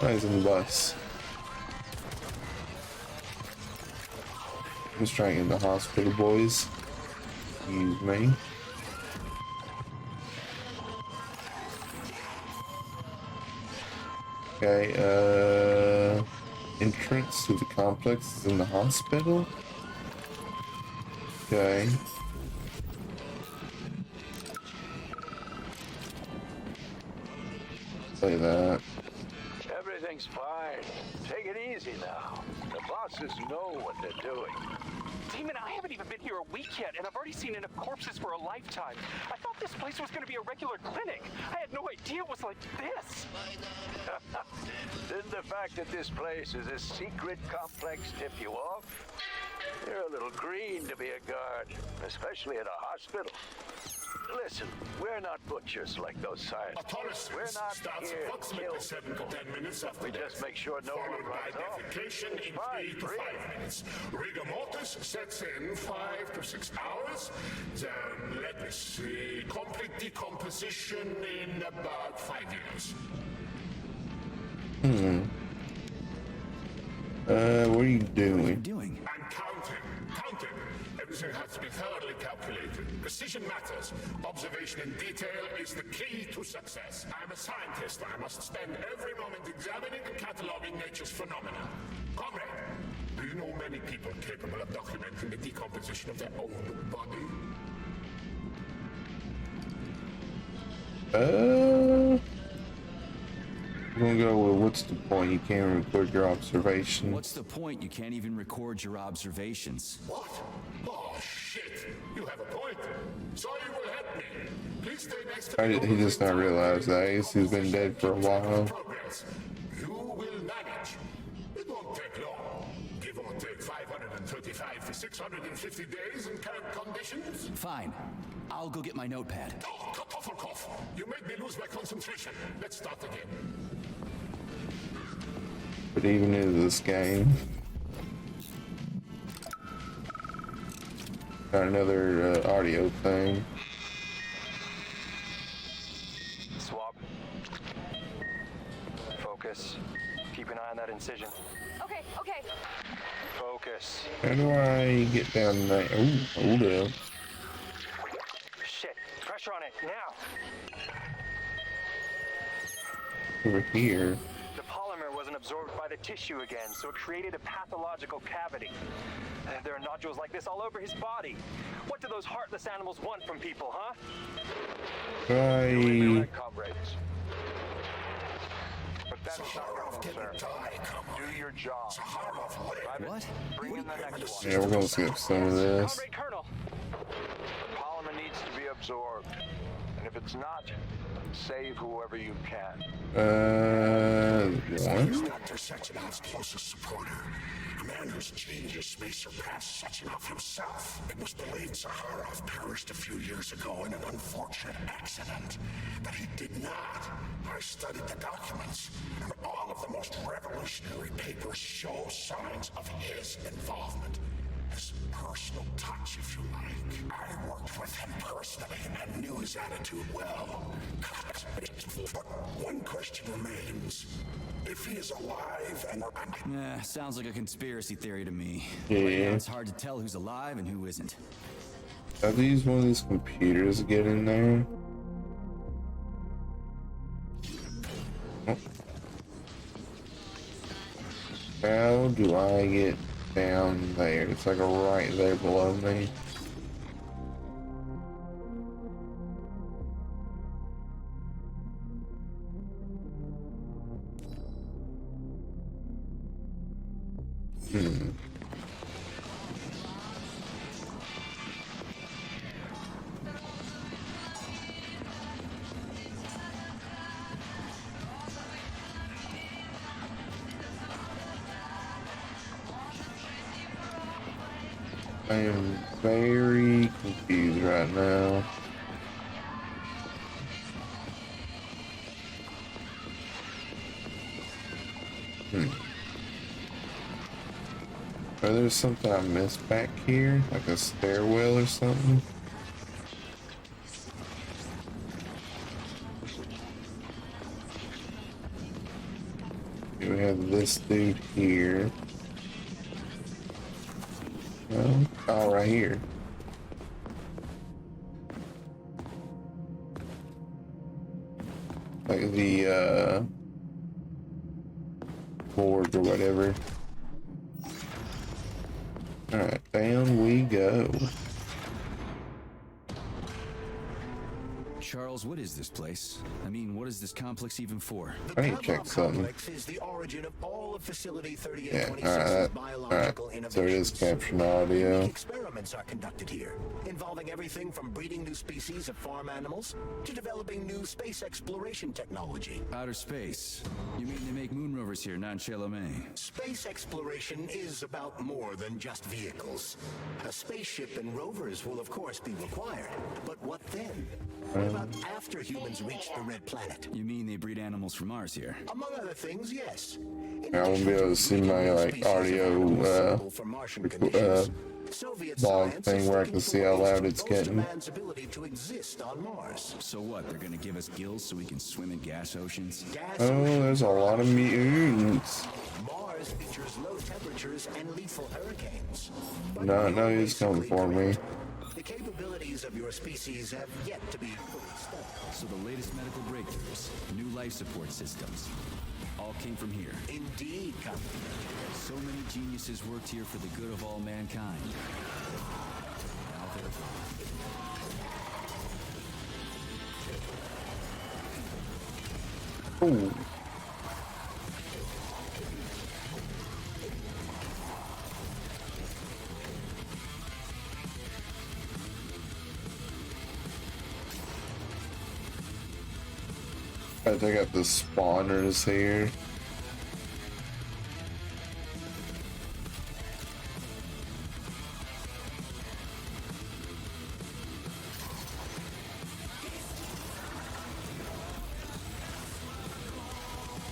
Nice on the bus. I'm just trying to get in the hospital, boys. Excuse me. Okay, entrance to the complex is in the hospital. Okay. Say that. Everything's fine. Take it easy now. The bosses know what they're doing. Damon, I haven't even been here a week yet, and I've already seen enough corpses for a lifetime. I thought this place was going to be a regular clinic. I had no idea it was like this. Didn't the fact that this place is a secret complex tip you off? You're a little green to be a guard, especially at a hospital. Listen, we're not butchers like those scientists. We're not here to kill 7 to 10 minutes after We just make sure no one runs off. defecation in 3 to 5 minutes. Rigor mortis sets in 5 to 6 hours. Then let me see. Complete decomposition in about 5 years. What are you doing? I'm counting. Counting. Everything has to be thoroughly calculated. Precision matters. Observation in detail is the key to success. I'm a scientist. I must spend every moment examining and cataloging nature's phenomena. Comrade, do you know many people capable of documenting the decomposition of their own body? I'm gonna go with what's the point? You can't record your observation. What's the point? You can't even record your observations. What? Oh, shit. You have a point. So you will help me. Please stay next to me. He just not realized that. I guess he's been dead for a while. Progress. You will manage. It won't take long. Give or take 535 to 650 days in current conditions. Fine. I'll go get my notepad. Oh, cough. You made me lose my concentration. Let's start again. But even in this game, got another audio thing. Swap. Focus. Keep an eye on that incision. Okay. Focus. How do I get down there? Ooh, hold up. Shit. Pressure on it, now. Over here. The polymer wasn't absorbed by the tissue again, so it created a pathological cavity. There are nodules like this all over his body. What do those heartless animals want from people, huh? Right. Comrades. But that's not wrong, sir. Do your job. Private, What? bring in the next one. Yeah, we're gonna skip some of this. Comrade Colonel. The polymer needs to be absorbed. And if it's not, save whoever you can. What? Dr. Sechenov's closest supporter. A man whose genius may surpass Sechenov himself. It was believed Zaharov perished a few years ago in an unfortunate accident. But he did not. I studied the documents, and all of the most revolutionary papers show signs of his involvement. His personal touch, if you like. I worked with him personally and knew his attitude well. But one question remains. If he is alive and... Sounds like a conspiracy theory to me. Yeah. Right now it's hard to tell who's alive and who isn't. How do you use one of these computers to get in there? Oh. How do I get down there? It's like right there below me. I am very confused right now. Or there's something I missed back here, like a stairwell or something. We have this dude here. Oh, right here. Like the board or whatever. Alright, down we go. Charles, what is this place? I mean, what is this complex even for? I need to check something. Complex is the origin of all of Facility Yeah, 3826's biological alright. So it is innovations. capturing audio. Unique experiments are conducted here, involving everything from breeding new species of farm animals to developing new space exploration technology. Outer space. You mean they make moon rovers here, not in Chalamet? Space exploration is about more than just vehicles. A spaceship and rovers will of course be required, but what then? What about after humans reach the Red Planet? You mean they breed animals from Mars here? Among other things, yes. I won't be able to see my like audio log thing where I can see how loud it's getting. Man's ability to exist on Mars. So what, they're gonna give us gills so we can swim in gas oceans? Gas Oh, oceans there's a lot of mutants. Mars features low temperatures and lethal hurricanes. No, no, he's coming for me. The capabilities of your species have yet to be fully studied. So the latest medical breakthroughs, new life support systems, all came from here. Indeed, Captain. So many geniuses worked here for the good of all mankind. Now they're Ooh. I got the spawners here.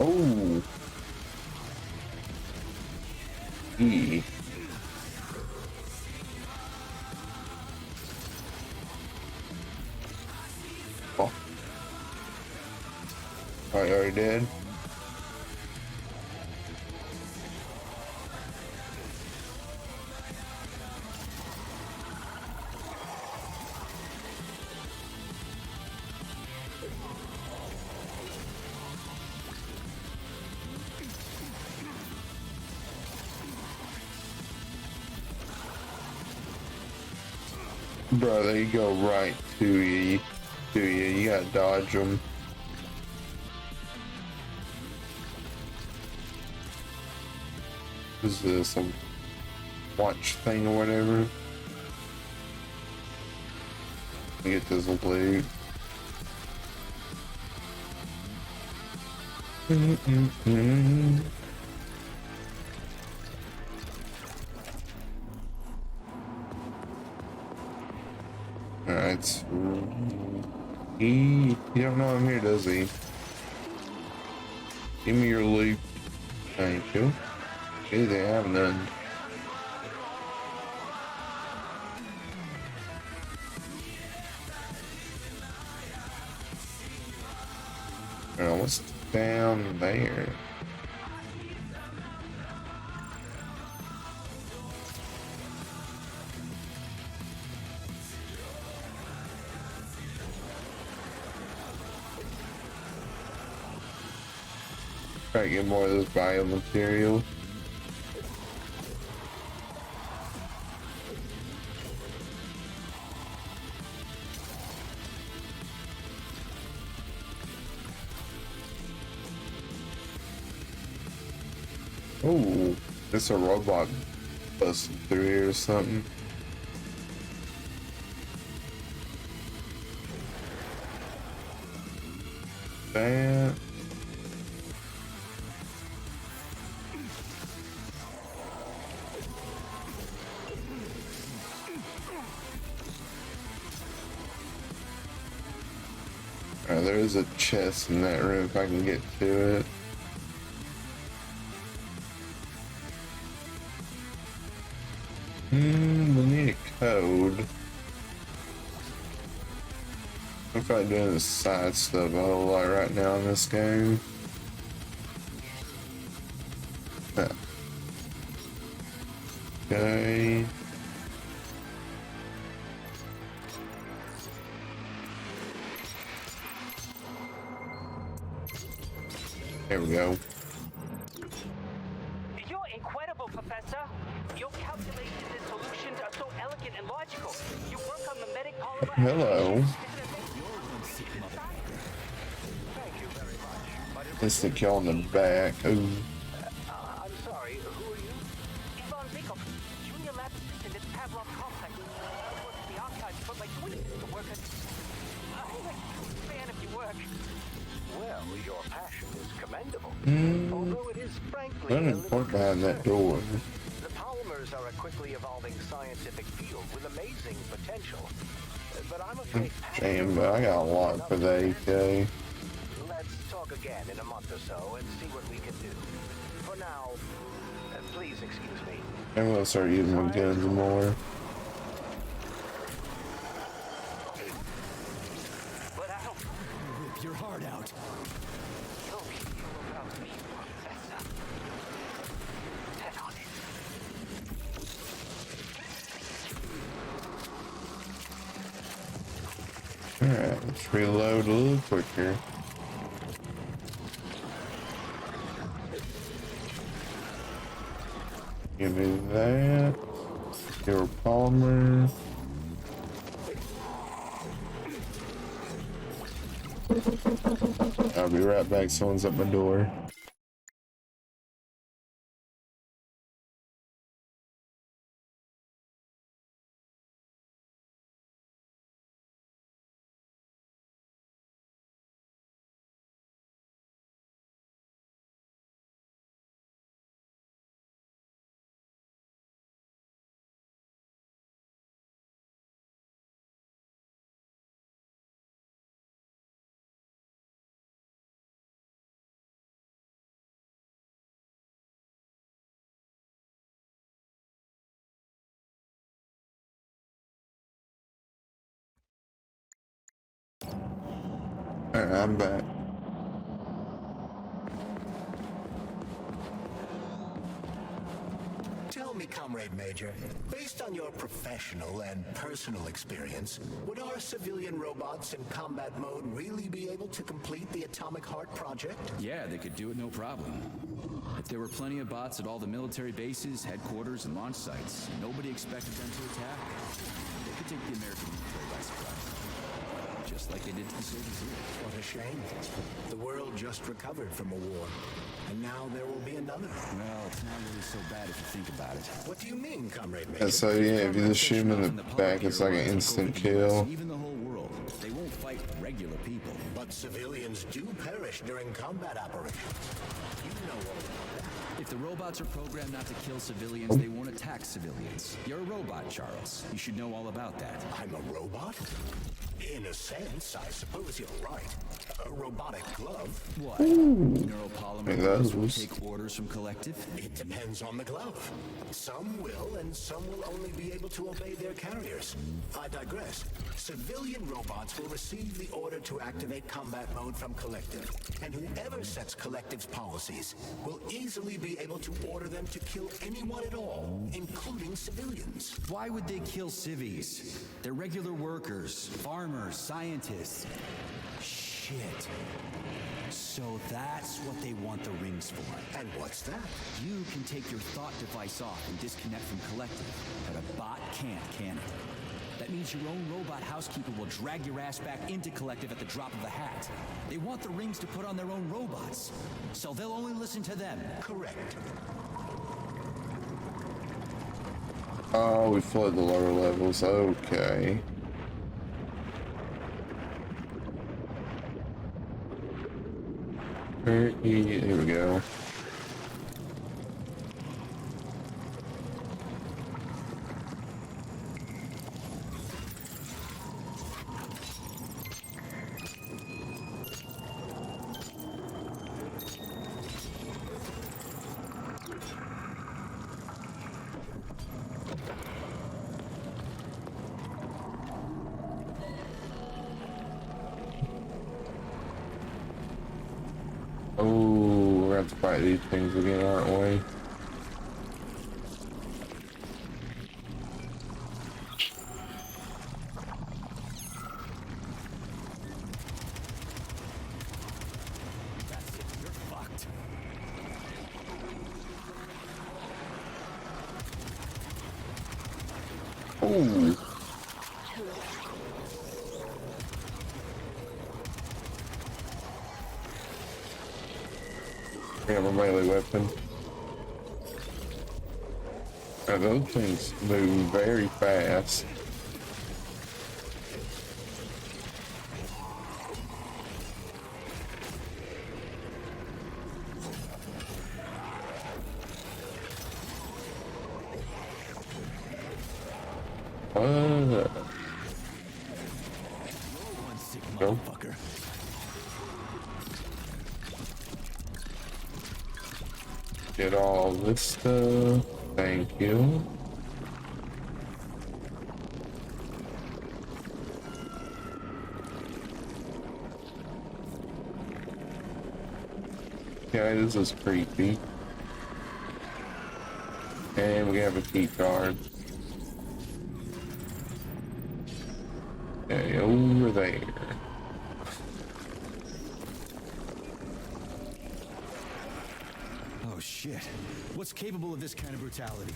Oh. E. Oh. I already did. Bro, they go right to you. You gotta dodge them. Is this a watch thing or whatever? Get this loot. Alright. He don't know I'm here, does he? Give me your loot. Thank you. Okay, they have none. Alright, what's down there? Try to get more of this biomaterial. Oh, there's a robot busting through here or something. That. There is a chest in that room if I can get to it. We need a code. I'm probably doing the side stuff a whole lot right now in this game. Okay. There we go. You're incredible, Professor. Your calculations and solutions are so elegant and logical. You work on the medic polymer. Hello. Instant kill on the back. Ooh. I'm sorry, who are you? Ivan Bikov, junior lab assistant at Pavlov Complex. I work in the archives, but my twin used to work at... I'm a huge fan of your work. Well, your passion is commendable. Mm. Although it is frankly There's a an little important behind that concerning. door. The polymers are a quickly evolving scientific field with amazing potential. But I'm afraid Damn, but I got a lot for the AK. Let's talk again in a month or so and see what we can do. For now, please excuse me. I'm gonna start using my guns more. But I don't Rip your heart out. know about me, Professor. Bet on it. Alright, let's reload a little quicker. Give me that. Your polymer. I'll be right back. Someone's at my door. Alright, I'm back. Tell me, Comrade Major, based on your professional and personal experience, would our civilian robots in combat mode really be able to complete the Atomic Heart project? Yeah, they could do it no problem. If there were plenty of bots at all the military bases, headquarters, and launch sites, nobody expected them to attack. They could take the American military by surprise. Just like they did to the soldiers here. What a shame. The world just recovered from a war, and now there will be another. Well, it's not really so bad if you think about it. What do you mean, Comrade Major? And so yeah, if you just shoot him in the back, it's like an instant kill. Even the whole world. They won't fight regular people. But civilians do perish during combat operations. You know all about that. If the robots are programmed not to kill civilians, they won't attack civilians. You're a robot, Charles. You should know all about that. I'm a robot? In a sense, I suppose you're right. A robotic glove? What? Neuropolymer those will was- take orders from Collective? It depends on the glove. Some will, and some will only be able to obey their carriers. I digress. Civilian robots will receive the order to activate combat mode from Collective, and whoever sets Collective's policies will easily be able to order them to kill anyone at all, including civilians. Why would they kill civvies? They're regular workers, farmers, scientists. Shit. So that's what they want the rings for. And what's that? You can take your thought device off and disconnect from Collective, but a bot can't, can it? That means your own robot housekeeper will drag your ass back into Collective at the drop of a hat. They want the rings to put on their own robots, so they'll only listen to them. Correct. Oh, we flood the lower levels. Okay. Here we go. Oh, we're gonna have to fight these things again, aren't we? Ooh. I have a melee weapon. Now, those things move very fast. One sick Go. motherfucker. Get all this stuff. Thank you. Yeah, this is creepy. And we have a key card. Okay, over there. Oh shit. What's capable of this kind of brutality?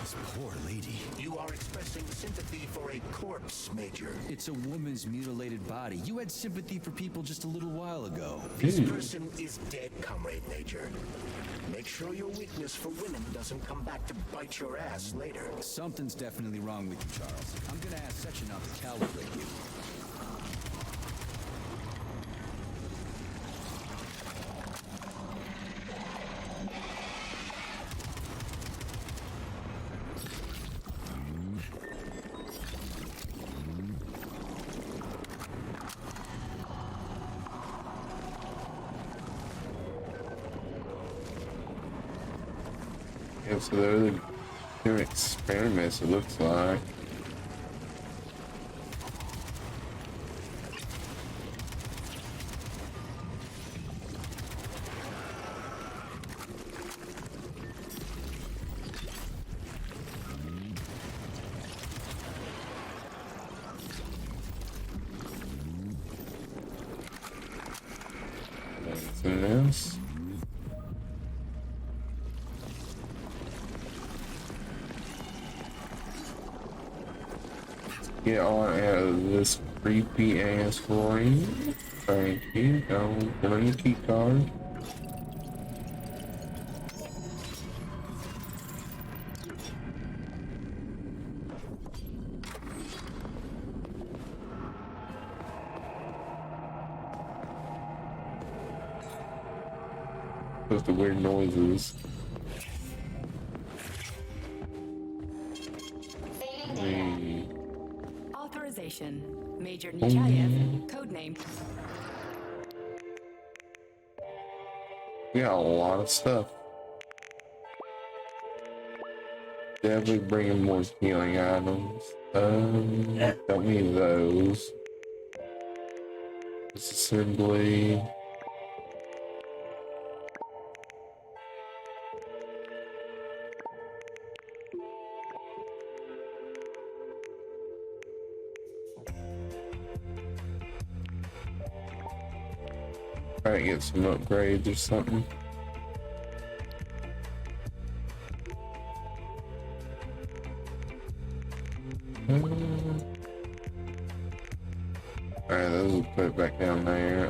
This poor lady. You are expressing sympathy for a corpse, Major. It's a woman's mutilated body. You had sympathy for people just a little while ago. This person is dead, Comrade Major. Make sure your weakness for women doesn't come back to bite your ass later. Something's definitely wrong with you, Charles. I'm gonna ask Section out to calibrate you. Yeah, so they're doing experiments, it looks like. Anything else? Get on out of this creepy ass room. Thank you. Don't bring a key card. Those the weird noises. Hey. Authorization. Major Nechayev, codename. We got a lot of stuff. Definitely bringing more healing items. Don't need those. Disassembly. Try to get some upgrades or something. Alright, those will put it back down there.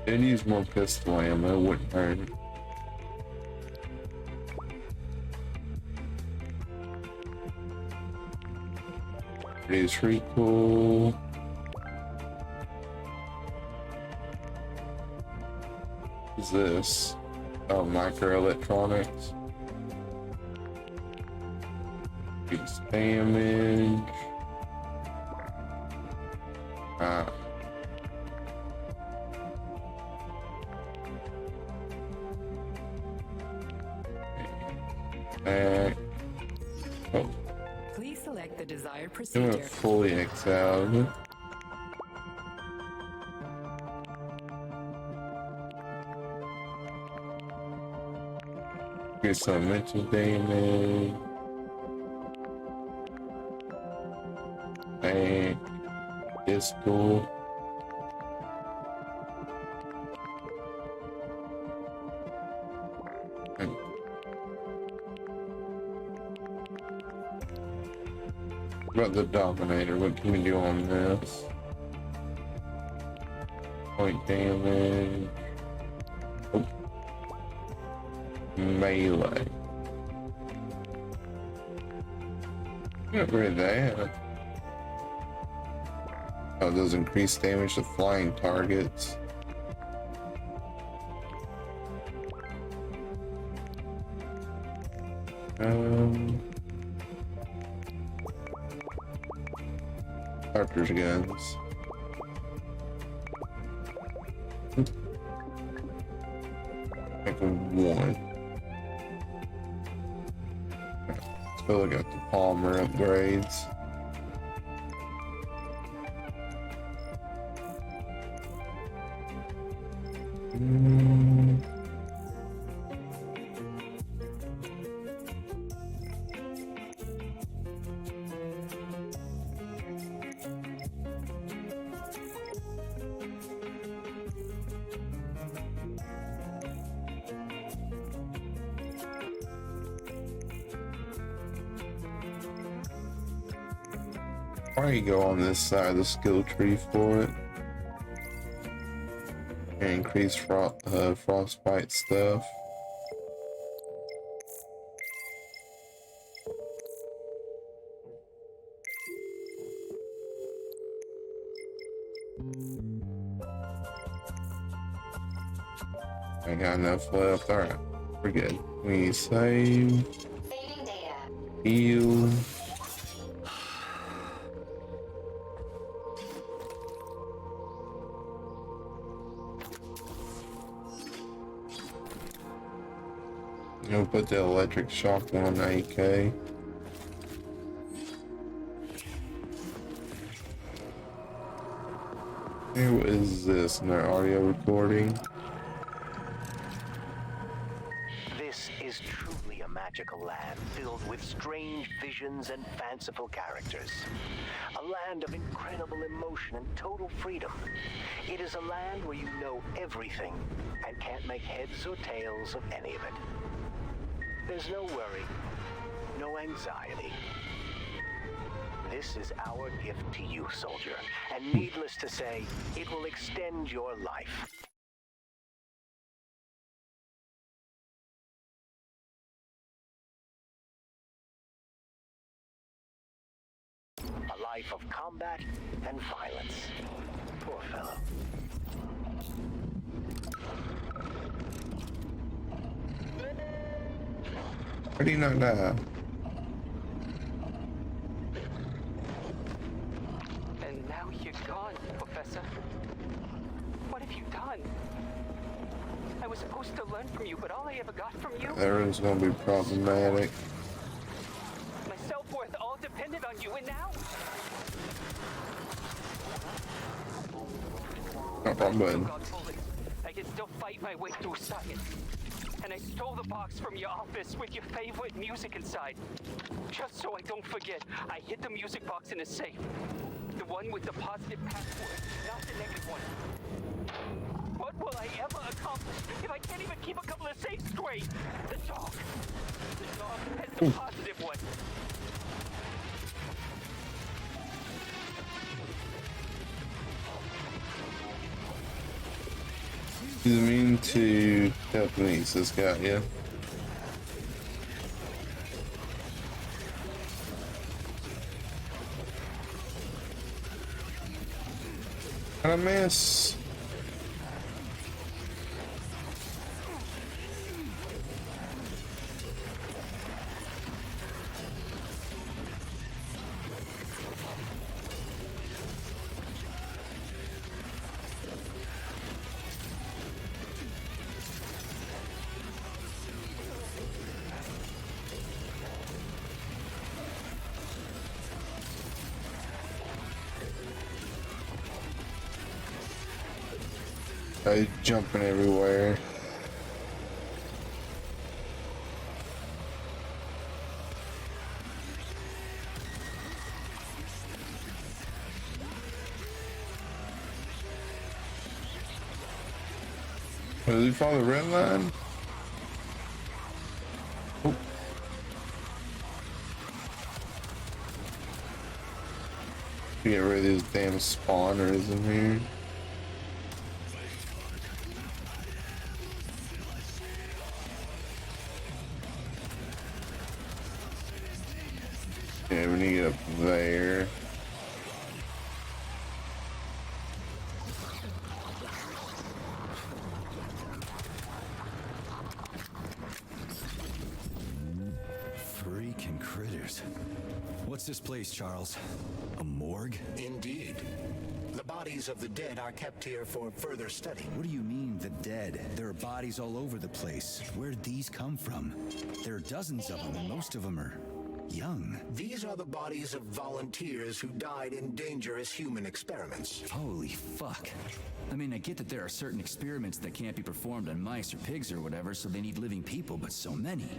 Did use more pistol ammo, wouldn't hurt. Reduce recoil. What's this? Oh, microelectronics. Reduce damage. Oh, Please select the desired I'm gonna procedure. fully X out of it. Get some mental damage. Bank. Pistol. What about the Dominator? What can we do on this? Point damage. Oh. Melee. Get rid of that. Oh, it does increase damage to flying targets. Cartridge guns. Like a one. Let's go look at the Palmer upgrades. Probably go on this side of the skill tree for it. And increase frostbite stuff. I got enough left. Alright, we're good. We save. Heal. I'll put the electric shock on AK. Hey, what is this? No audio recording? This is truly a magical land filled with strange visions and fanciful characters. A land of incredible emotion and total freedom. It is a land where you know everything and can't make heads or tails of any of it. There's no worry, no anxiety. This is our gift to you, soldier, and needless to say, it will extend your life. A life of combat and violence. Poor fellow. How do you not die? And now you're gone, Professor. What have you done? I was supposed to learn from you, but all I ever got from you, Everyone's gonna be problematic. my self-worth all depended on you, and now? No problem, bud. God bullets. I can still fight my way through science. And I stole the box from your office with your favorite music inside. Just so I don't forget, I hid the music box in a safe. The one with the positive password, not the negative one. What will I ever accomplish if I can't even keep a couple of safes straight? The dog has the positive one. He's immune to telekinesis, got ya. I miss. Jumping everywhere. Did he follow the red line? Oh. Get rid of these damn spawners in here. Yeah, we need to get up there. Freaking critters. What's this place, Charles? A morgue? Indeed. The bodies of the dead are kept here for further study. What do you mean, the dead? There are bodies all over the place. Where'd these come from? There are dozens of them, and most of them are young. These are the bodies of volunteers who died in dangerous human experiments. Holy fuck. I mean, I get that there are certain experiments that can't be performed on mice or pigs or whatever, so they need living people, but so many.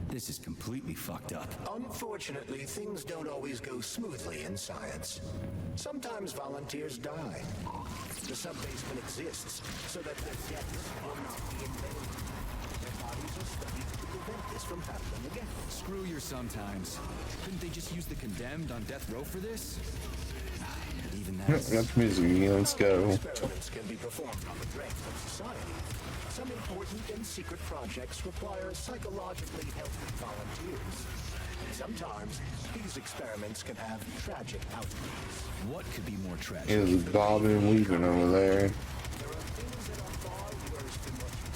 This is completely fucked up. Unfortunately, things don't always go smoothly in science. Sometimes volunteers die. The sub-basement exists so that their deaths will not be in vain. Their bodies are studied to prevent this from happening again. Screw your sometimes. Couldn't they just use the condemned on death row for this? Even that's... Got the music again, let's go. Experiments can be performed on the dregs of society. Some important and secret projects require psychologically healthy volunteers. Sometimes these experiments can have tragic outcomes. What could be more tragic? There's bobbing and weaving over there. There are things that are far worse than what you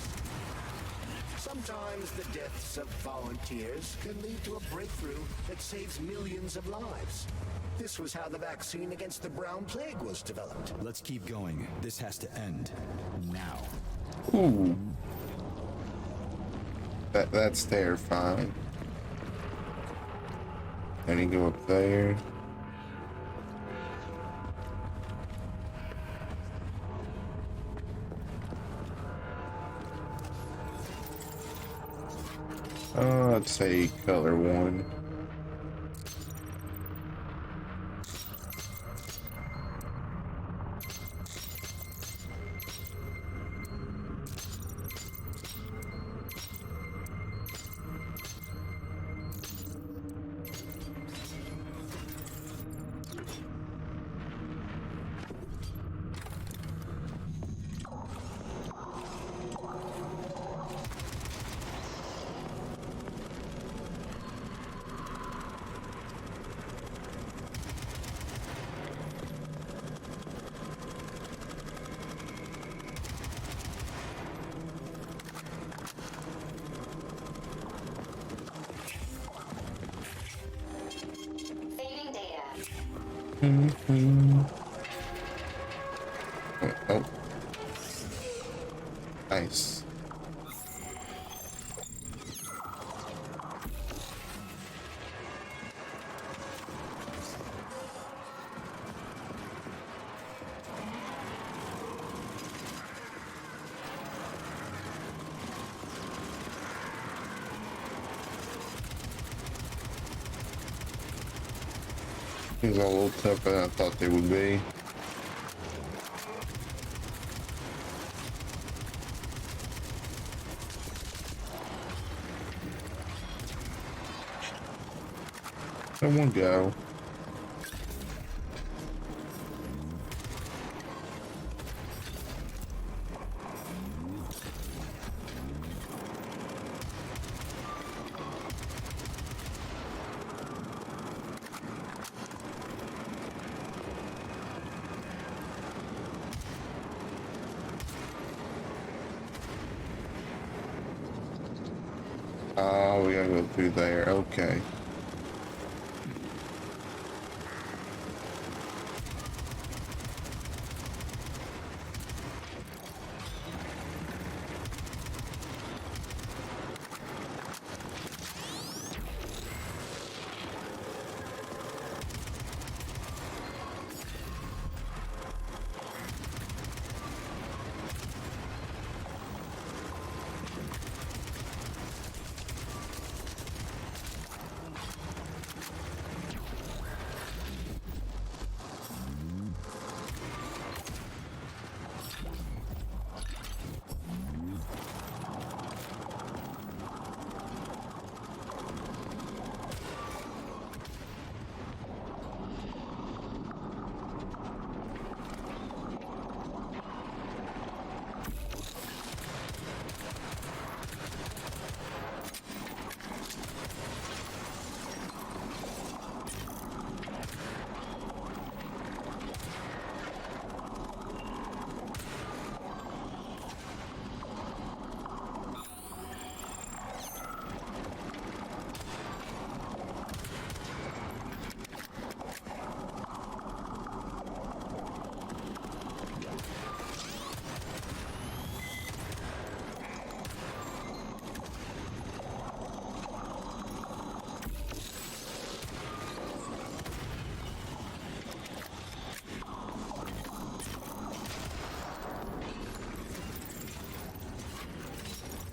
see. Sometimes the deaths of volunteers can lead to a breakthrough that saves millions of lives. This was how the vaccine against the brown plague was developed. Let's keep going. This has to end. Now. Ooh. That's terrifying. I need to go up there. Let's say color one. Saving data. Oh. Nice. Things are a little tougher than I thought they would be. Let one go. Oh, we gotta go through there. Okay.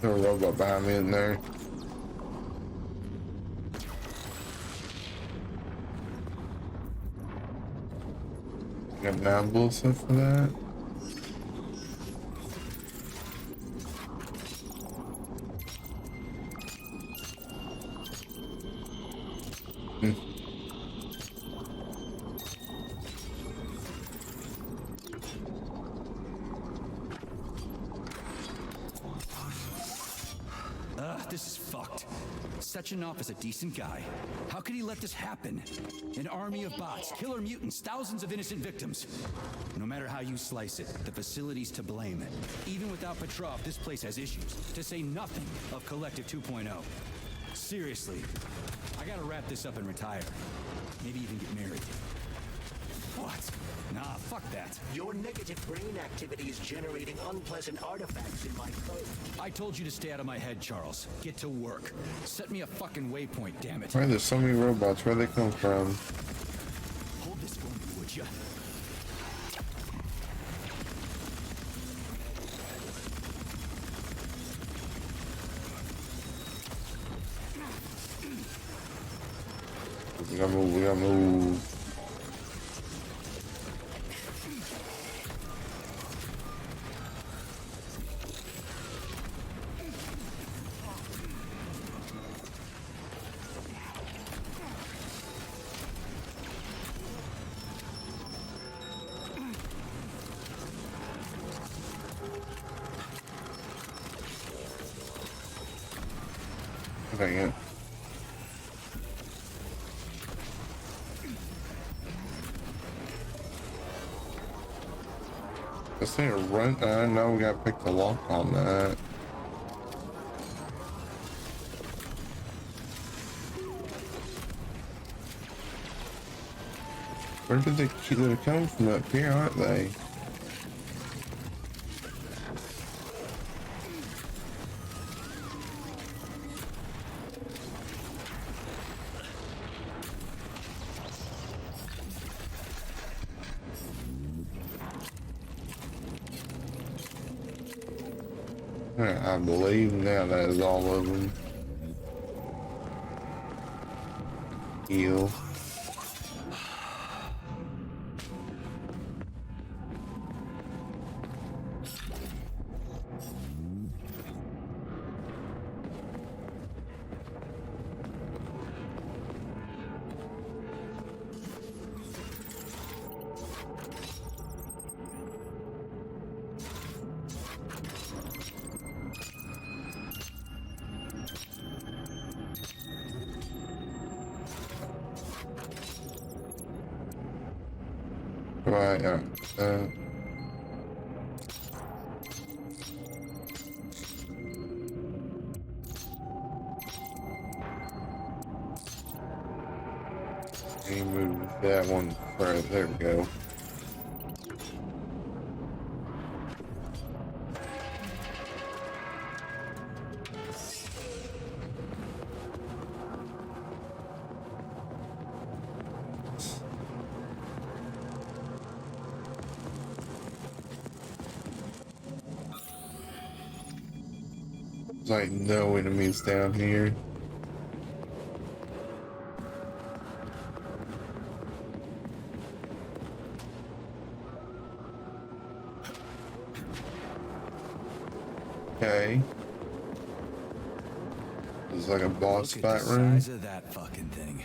There's a robot behind me in there. Got 9 bullets up for that. This is fucked. Sechenov is a decent guy. How could he let this happen? An army of bots, killer mutants, thousands of innocent victims. No matter how you slice it, the facility's to blame. Even without Petrov, this place has issues, to say nothing of Collective 2.0. Seriously, I gotta wrap this up and retire. Maybe even get married. What? Nah, fuck that. Your negative brain activity is generating unpleasant artifacts in my code. I told you to stay out of my head, Charles. Get to work. Set me a fucking waypoint, damn it. Why are there so many robots? Where they come from? Hold this for me, would ya? We gotta move, we gotta move. Dang it. This thing a run. No, we gotta pick the lock on that. Where did they come from up here, aren't they? I believe now that is all of them. Heal. Right, move that one further. There we go. There's like no enemies down here. Okay. This is like a boss fight room. Size of that fucking thing.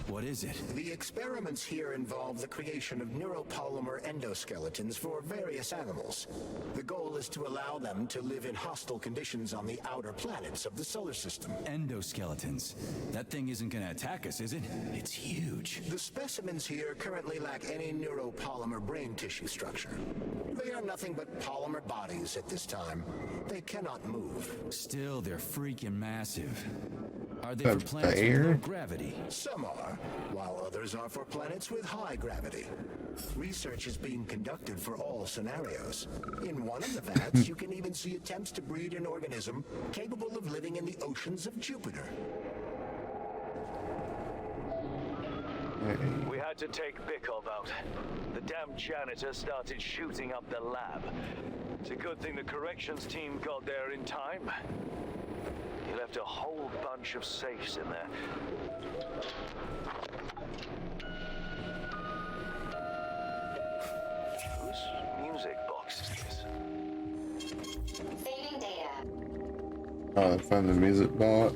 What is it? The experiments here involve the creation of neuropolymer endoskeletons for various animals. The goal is to allow them to live in hostile conditions on the outer planets of the solar system. Endoskeletons. That thing isn't gonna attack us, is it? It's huge. The specimens here currently lack any neuropolymer brain tissue structure. They are nothing but polymer bodies at this time. They cannot move. Still, they're freaking massive. Are they for planets bear? with low gravity? Some are, while others are for planets with high gravity. Research is being conducted for all scenarios. In one of the vats, you can even see attempts to breed an organism capable of living in the oceans of Jupiter. We had to take Bikov out. The damn janitor started shooting up the lab. It's a good thing the corrections team got there in time. He left a whole bunch of safes in there. Whose music box is this? Saving data. Oh, find the music box.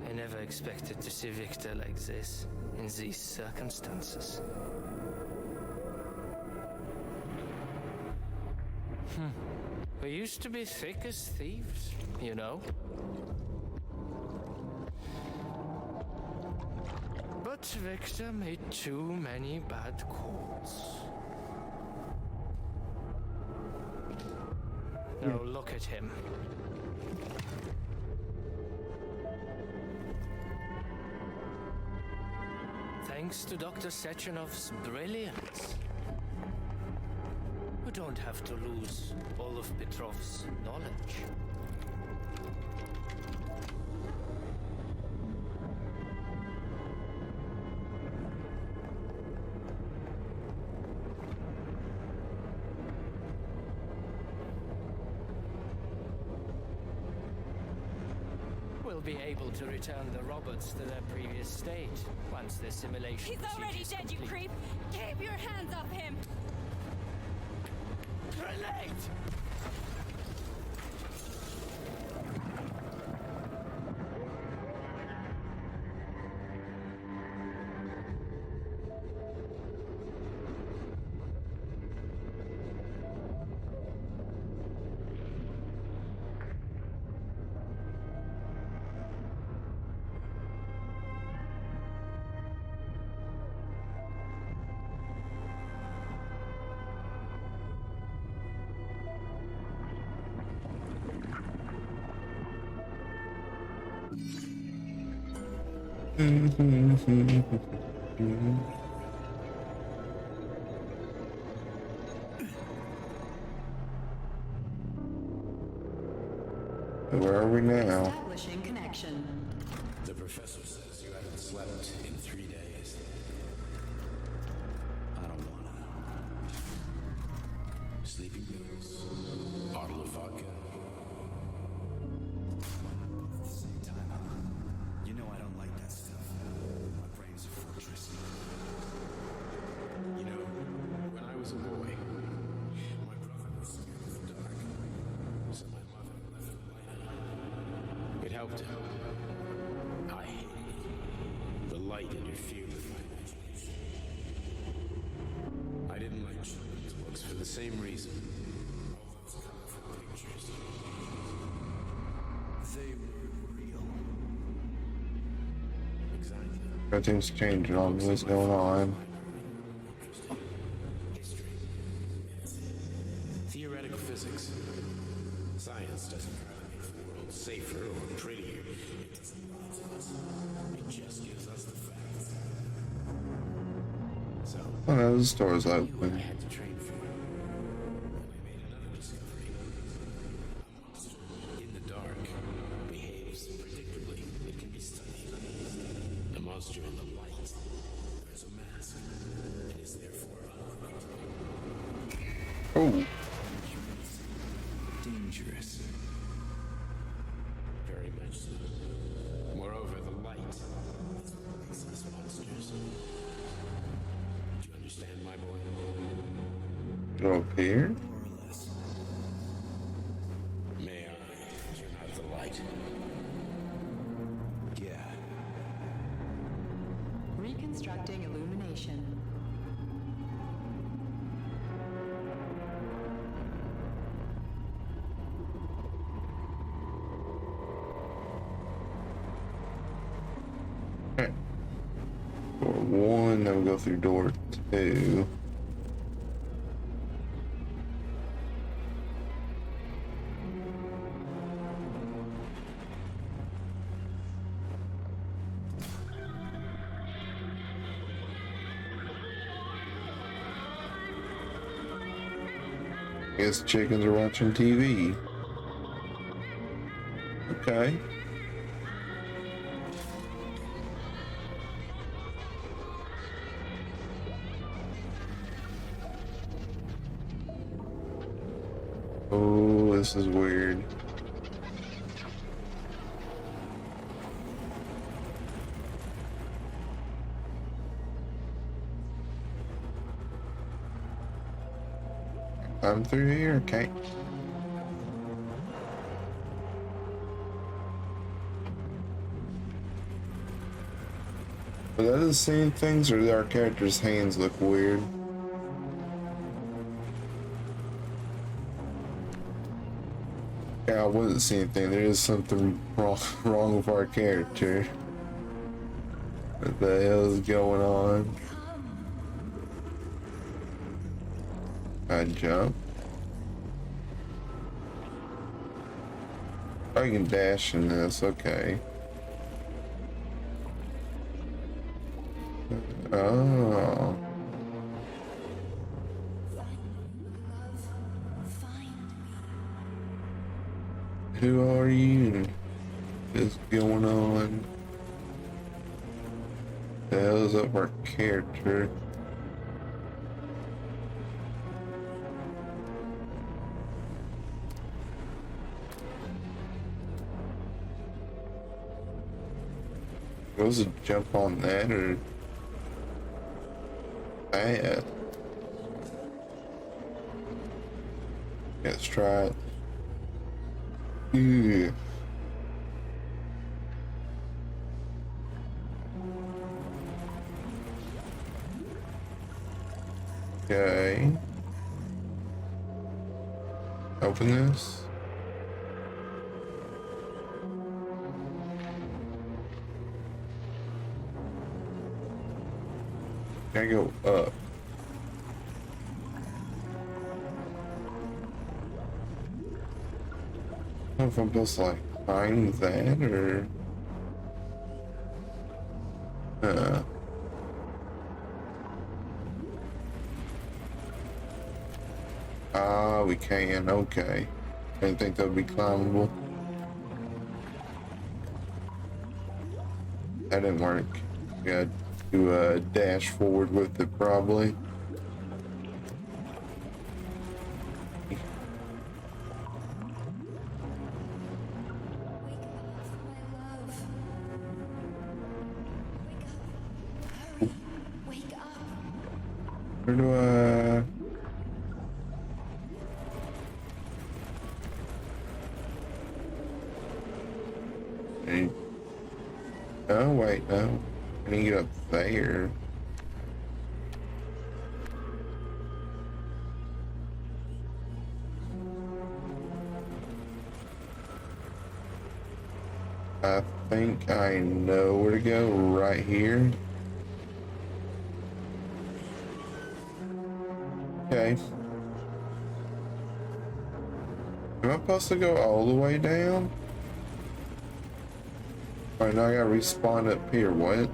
I never expected to see Victor like this, in these circumstances. We used to be thick as thieves, you know? But Victor made too many bad calls. Now look at him. Thanks to Dr. Sechenov's brilliance, we don't have to lose all of Petrov's knowledge. We'll be able to return the robots to their previous state once the simulation He's already procedure is dead, you complete. creep! Keep your hands off him! Grenade! Where are we now? Establishing connection. The professor says you haven't slept in 3 days. I don't wanna. Sleeping pills, bottle of vodka. At the same time, you know I don't like that stuff. My brain's a fortress. You know, when I was a boy, my brother was scared of the dark. So my mother left the light on. It helped him. I hated it. The light interfered with my imagination. I didn't like children's books for the same reason. All those colorful pictures. They were real. Exactly. Everything's changing on what's going on. History. Theoretical physics. Science doesn't try to make the world safer or prettier. It doesn't lie to us. It just gives us the facts. So, Oh no, the store's I knew what I open. had to train for. And I made another discovery. A monster in the dark behaves predictably. It can be studied. A monster in the light wears a mask and is therefore Oh, dangerous. Very much so. Moreover, the light is what makes us monsters. Do you understand, my boy? go up here. More or less. May I turn out the light? Yeah. Authorization. Okay. Door 1, then we'll go through door 2. Guess chickens are watching TV. Okay. Oh, this is weird. I'm through here, okay. Are that the same things, or do our characters' hands look weird? Yeah, I wasn't seeing anything. There is something wrong with our character. What the hell is going on? I jump. I can dash in this, okay. Oh. Who are you? What's going on? The hell's up our character? Was it jump on that or that? Let's try it. Yeah. Okay. Open this. Can I go up? I don't know if I'm supposed to like find that or we can, okay. Didn't think that would be climbable. That didn't work. Got to dash forward with it probably. Where do I... Oh wait, no. I need to get up there. I think I know where to go, right here. Okay. Am I supposed to go all the way down? Alright, now I gotta respawn up here, what?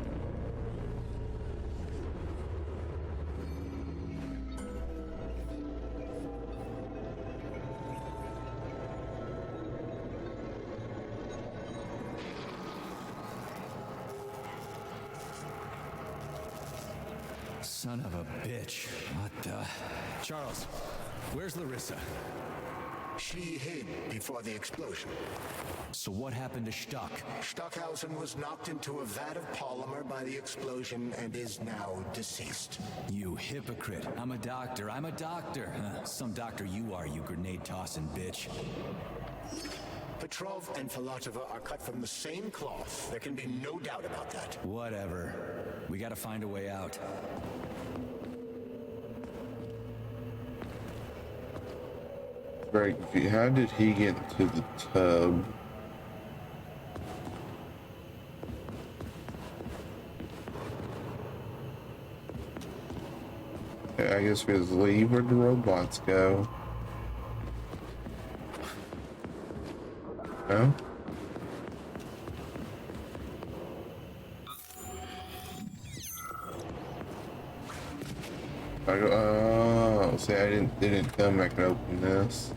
Son of a bitch. What the... Charles, where's Larissa? She hid before the explosion. So what happened to Stuck? Stockhausen was knocked into a vat of polymer by the explosion and is now deceased. You hypocrite. I'm a doctor. I'm a doctor. Some doctor you are, you grenade-tossing bitch. Petrov and Filatova are cut from the same cloth. There can be no doubt about that. Whatever. We gotta find a way out. Very confused. How did he get to the tub? I guess we just leave where the robots go. No? I go, oh, see, I didn't tell me I could open this.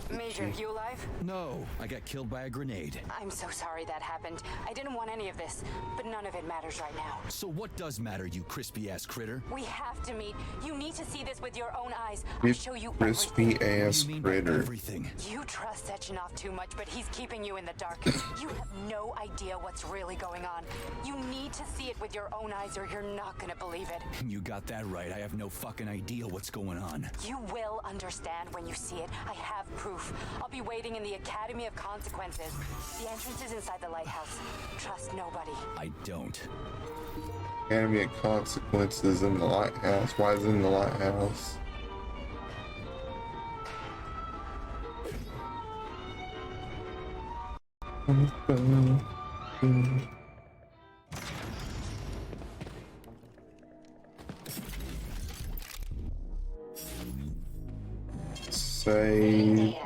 Major, you alive? No, I got killed by a grenade. I'm so sorry that happened. I didn't want any of this, but none of it matters right now. So what does matter, you crispy-ass critter? We have to meet. You need to see this with your own eyes. You I'll show you crispy everything. ass critter. Everything. You trust Sechenov too much, but he's keeping you in the dark. You have no idea what's really going on. You need to see it with your own eyes or you're not gonna believe it. You got that right. I have no fucking idea what's going on. You will understand when you see it. I have proof. I'll be waiting in the Academy of Consequences. The entrance is inside the lighthouse. Trust nobody. I don't. Academy of Consequences in the lighthouse. Why is it in the lighthouse? Say.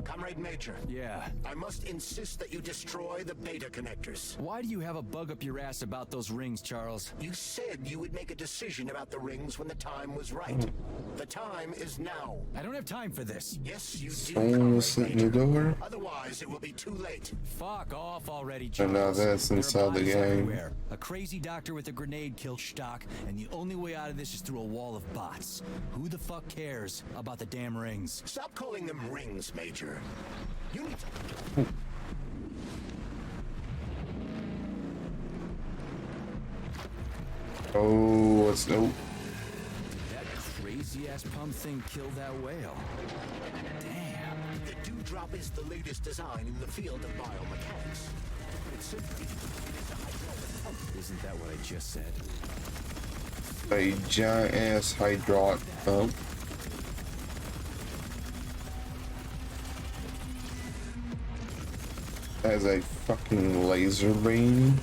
Comrade Major. Yeah. I must insist that you destroy the beta connectors. Why do you have a bug up your ass about those rings, Charles? You said you would make a decision about the rings when the time was right. The time is now. I don't have time for this. Yes, you do. Someone was sitting in the door? Otherwise, it will be too late. Fuck off already, And Charles. now that's There are inside the bodies game. everywhere. A crazy doctor with a grenade killed Stock, and the only way out of this is through a wall of bots. Who the fuck cares about the damn rings? Stop calling them rings, Major. You need to... Oh, it's nope. That crazy ass pump thing killed that whale. Damn. The Dewdrop is the latest design in the field of biomechanics. It's simply... Isn't that what I just said? A giant ass hydraulic pump. Has a fucking laser beam.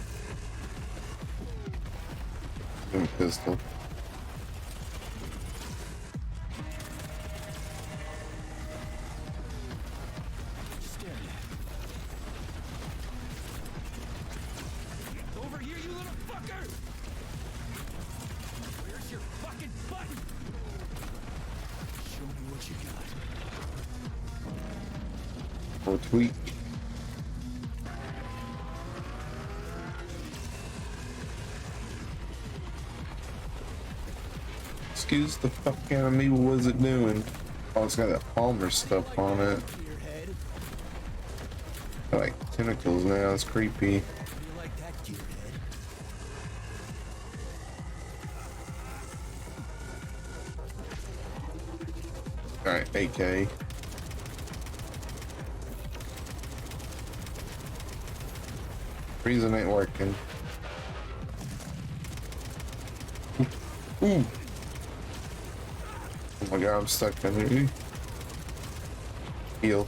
And pistol. Over here, you little fucker! Where's your fucking button? Show me what you got. Or tweak. Excuse the fuck out of me, what was it doing? Oh, it's got that Palmer stuff on it. Like tentacles now, it's creepy. You like that, gearhead? Alright, AK. Reason ain't working. Ooh. Oh my god, I'm stuck under here. Heal.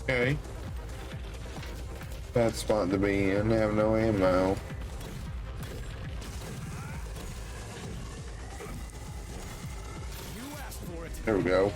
Okay. Bad spot to be in. I have no ammo. There we go.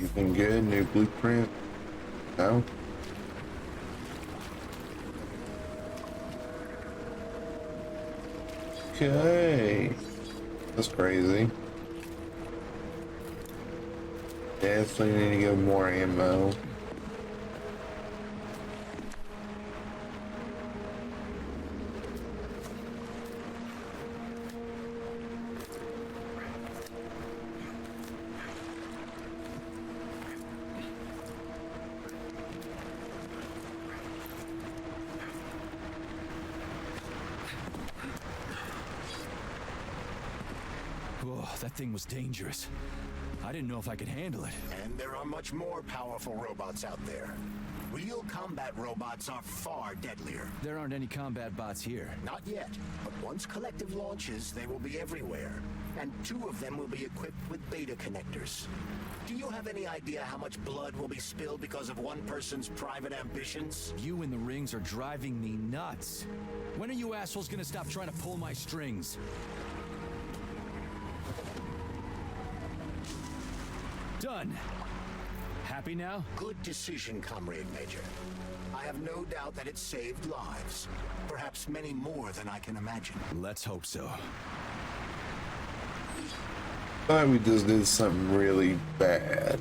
Anything good? New blueprint? No? Okay. That's crazy. Definitely need to get more ammo. Whoa, that thing was dangerous. I didn't know if I could handle it. And there are much more powerful robots out there. Real combat robots are far deadlier. There aren't any combat bots here. Not yet, but once Collective launches, they will be everywhere. And 2 of them will be equipped with beta connectors. Do you have any idea how much blood will be spilled because of one person's private ambitions? You in the rings are driving me nuts. When are you assholes gonna stop trying to pull my strings? Done. Happy now? Good decision, Comrade Major. I have no doubt that it saved lives. Perhaps many more than I can imagine. Let's hope so. Thought we just did something really bad.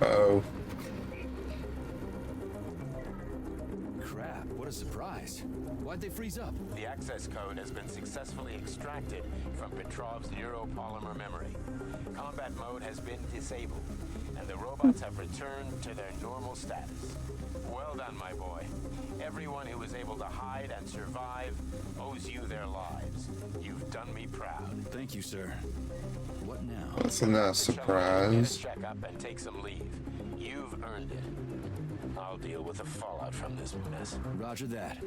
Uh-oh. Crap, what a surprise. Why'd they freeze up? The access code has been successfully extracted from Petrov's neuropolymer memory. Combat mode has been disabled, and the robots have returned to their normal status. Well done, my boy. Everyone who was able to hide and survive owes you their lives. You've done me proud. Thank you, sir. What now? That's a nice surprise. Check up and take some leave. You've earned it. I'll deal with the fallout from this mess. Roger that.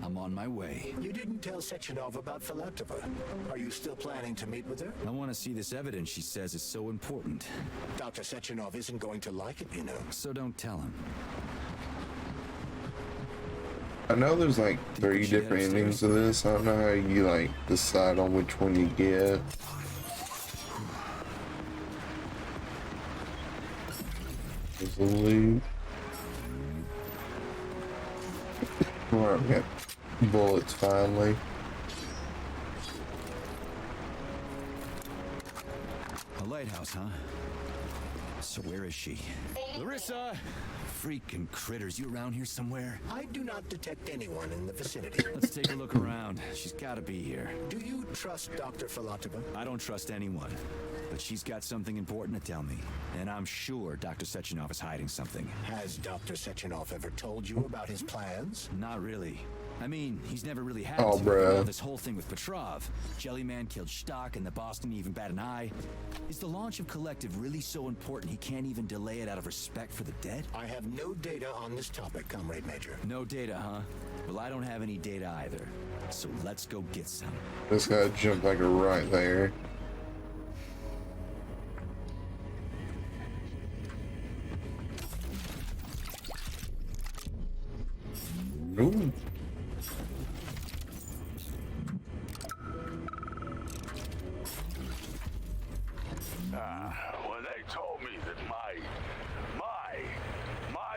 I'm on my way. You didn't tell Sechenov about Filatova. Are you still planning to meet with her? I want to see this evidence she says is so important. Dr. Sechenov isn't going to like it, you know. So don't tell him. I know there's like 3 different endings to this. I don't know how you like decide on which one you get. There's a loot. Alright, we got bullets finally. A lighthouse, huh? So where is she? Larissa! Freaking critters, you around here somewhere? I do not detect anyone in the vicinity. Let's take a look around. She's gotta be here. Do you trust Dr. Filatova? I don't trust anyone. But she's got something important to tell me. And I'm sure Dr. Sechenov is hiding something. Has Dr. Sechenov ever told you about his plans? Not really. I mean, he's never really had Oh, to. bro. This whole thing with Petrov. Jellyman killed Stock and the boss didn't even bat an eye. Is the launch of Collective really so important he can't even delay it out of respect for the dead? I have no data on this topic, Comrade Major. No data, huh? Well, I don't have any data either. So let's go get some. This guy jumped like a right there. Ooh. When they told me that my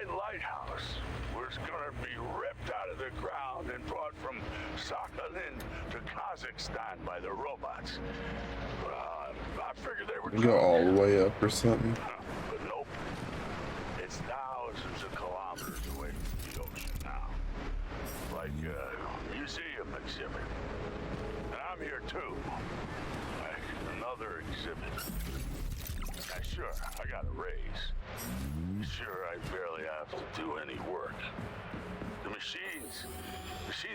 lighthouse was gonna be ripped out of the ground and brought from Sakhalin to Kazakhstan by the robots, I figured they were You go all the way up or something. But nope. It's thousands of kilometers away from the ocean now. Like a museum exhibit. And I'm here too. Like another exhibit. Now, sure, I got a raise. Sure, I barely have to do any work. The machines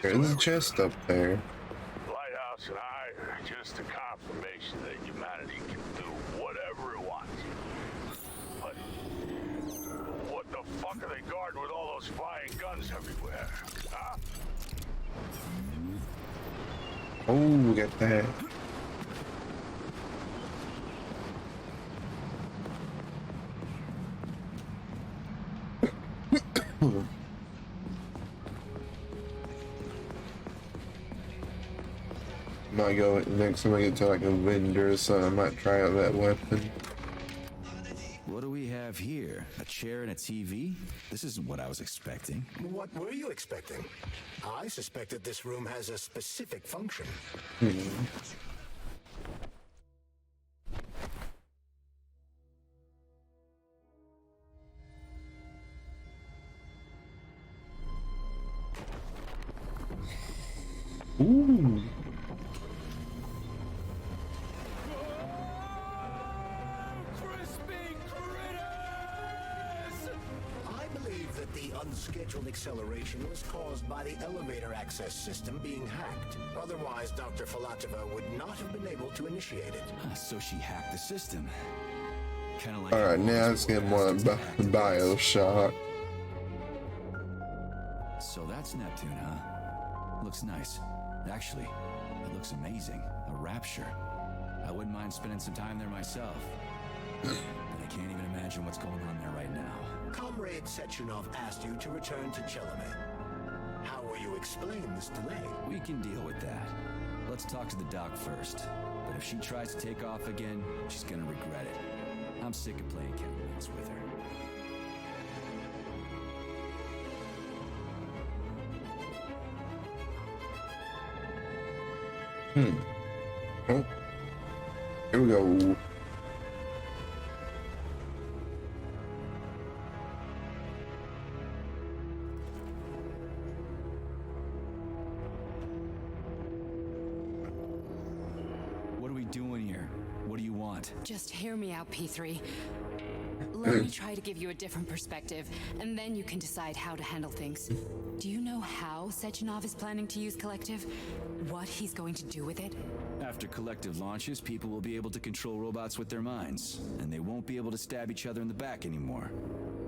There's do a chest up there. Lighthouse and I are just a confirmation that humanity can do whatever it wants. But what the fuck are they guarding with all those flying guns everywhere? Huh? Oh, we got that. I go, next time I get to like a vendor or something, I might try out that weapon. What do we have here? A chair and a TV? This isn't what I was expecting. What were you expecting? I suspected this room has a specific function. Ooh. I believe that the unscheduled acceleration was caused by the elevator access system being hacked. Otherwise, Dr. Filatova would not have been able to initiate it. So she hacked the system. Kind of like. All right, now let's get more BioShock. So that's Neptune, huh? Looks nice. Actually, it looks amazing. A rapture. I wouldn't mind spending some time there myself. But I can't even imagine what's going on there right now. Comrade Sechenov asked you to return to Chelome. How will you explain this delay? We can deal with that. Let's talk to the doc first. But if she tries to take off again, she's gonna regret it. I'm sick of playing cat and mouse with her. Oh. Here we go. What are we doing here? What do you want? Just hear me out, P3. Let me try to give you a different perspective, and then you can decide how to handle things. Do you know how Sechenov is planning to use Collective? What he's going to do with it? After Collective launches, people will be able to control robots with their minds, and they won't be able to stab each other in the back anymore.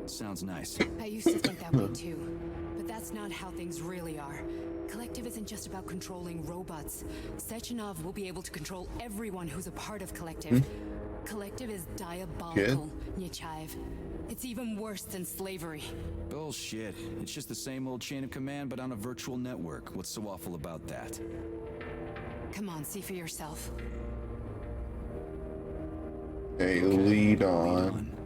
Sounds nice. I used to think that way too, but that's not how things really are. Collective isn't just about controlling robots. Sechenov will be able to control everyone who's a part of Collective. Collective is diabolical, Nechayev. It's even worse than slavery. Bullshit. It's just the same old chain of command, but on a virtual network. What's so awful about that? Come on, see for yourself. Hey, lead on.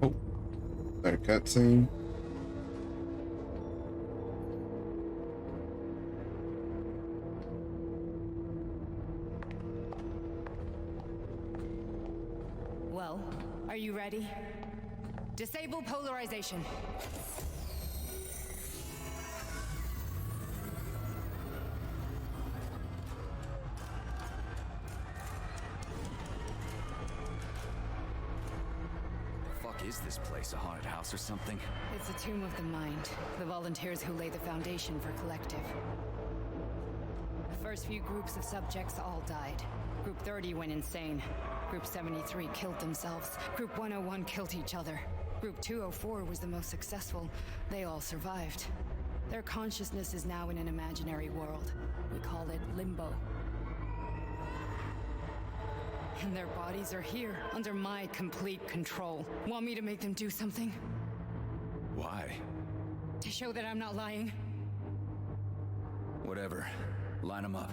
Oh, that a cutscene? Well, are you ready? Disable polarization. Fuck is this place? A haunted house or something? It's a tomb of the mind. The volunteers who lay the foundation for Collective. The first few groups of subjects all died. Group 30 went insane. Group 73 killed themselves. Group 101 killed each other. Group 204 was the most successful. They all survived. Their consciousness is now in an imaginary world. We call it Limbo. And their bodies are here, under my complete control. Want me to make them do something? Why? To show that I'm not lying? Whatever. Line them up.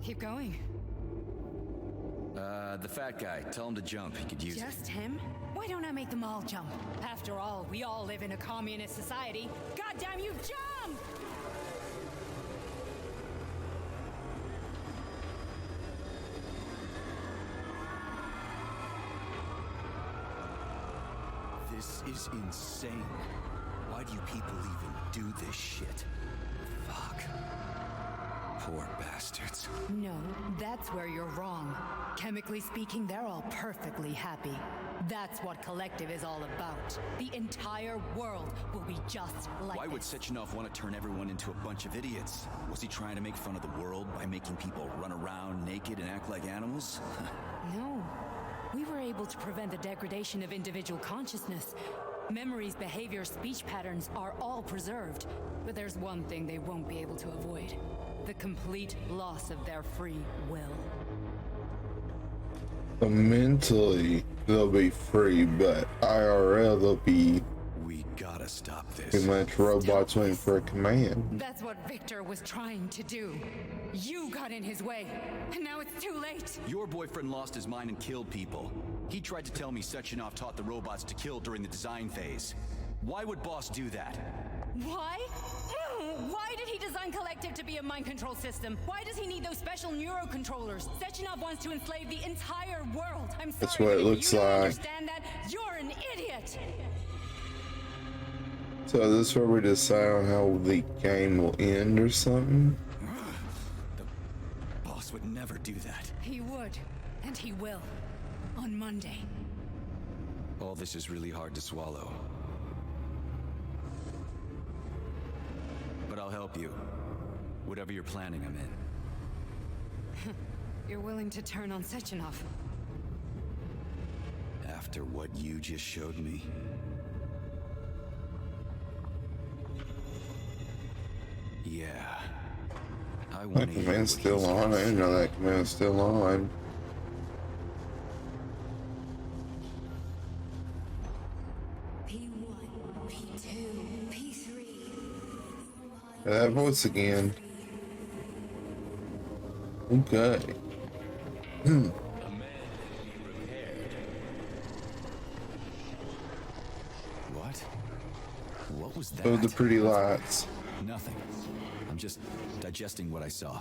Keep going. The fat guy. Tell him to jump. He could use it. Just him? Why don't I make them all jump? After all, we all live in a communist society. Goddamn you, jump! This is insane. Why do you people even do this shit? Fuck. Poor bastards. No, that's where you're wrong. Chemically speaking, they're all perfectly happy. That's what Collective is all about. The entire world will be just like Why would this. Sechenov want to turn everyone into a bunch of idiots? Was he trying to make fun of the world by making people run around naked and act like animals? No. We were able to prevent the degradation of individual consciousness. Memories, behavior, speech patterns are all preserved. But there's one thing they won't be able to avoid. The complete loss of their free will. So mentally, they'll be free, but IRL, they'll be We gotta stop this. pretty much robots waiting for a command. That's what Victor was trying to do. You got in his way, and now it's too late. Your boyfriend lost his mind and killed people. He tried to tell me Sechenov taught the robots to kill during the design phase. Why would Boss do that? Why? Why did he design Collective to be a mind control system? Why does he need those special neurocontrollers? Sechenov wants to enslave the entire world. I'm sorry, That's what it if looks you don't like. understand that, you're an idiot. So this is where we decide on how the game will end or something? The Boss would never do that. He would, and he will. On Monday. All this is really hard to swallow. But I'll help you. Whatever you're planning, I'm in. You're willing to turn on Sechenov? After what you just showed me. Yeah. I That want to command's still on. I didn't know that command's still on. That voice again. Okay. What? What was that? Oh, the pretty lights. Nothing. I'm just digesting what I saw.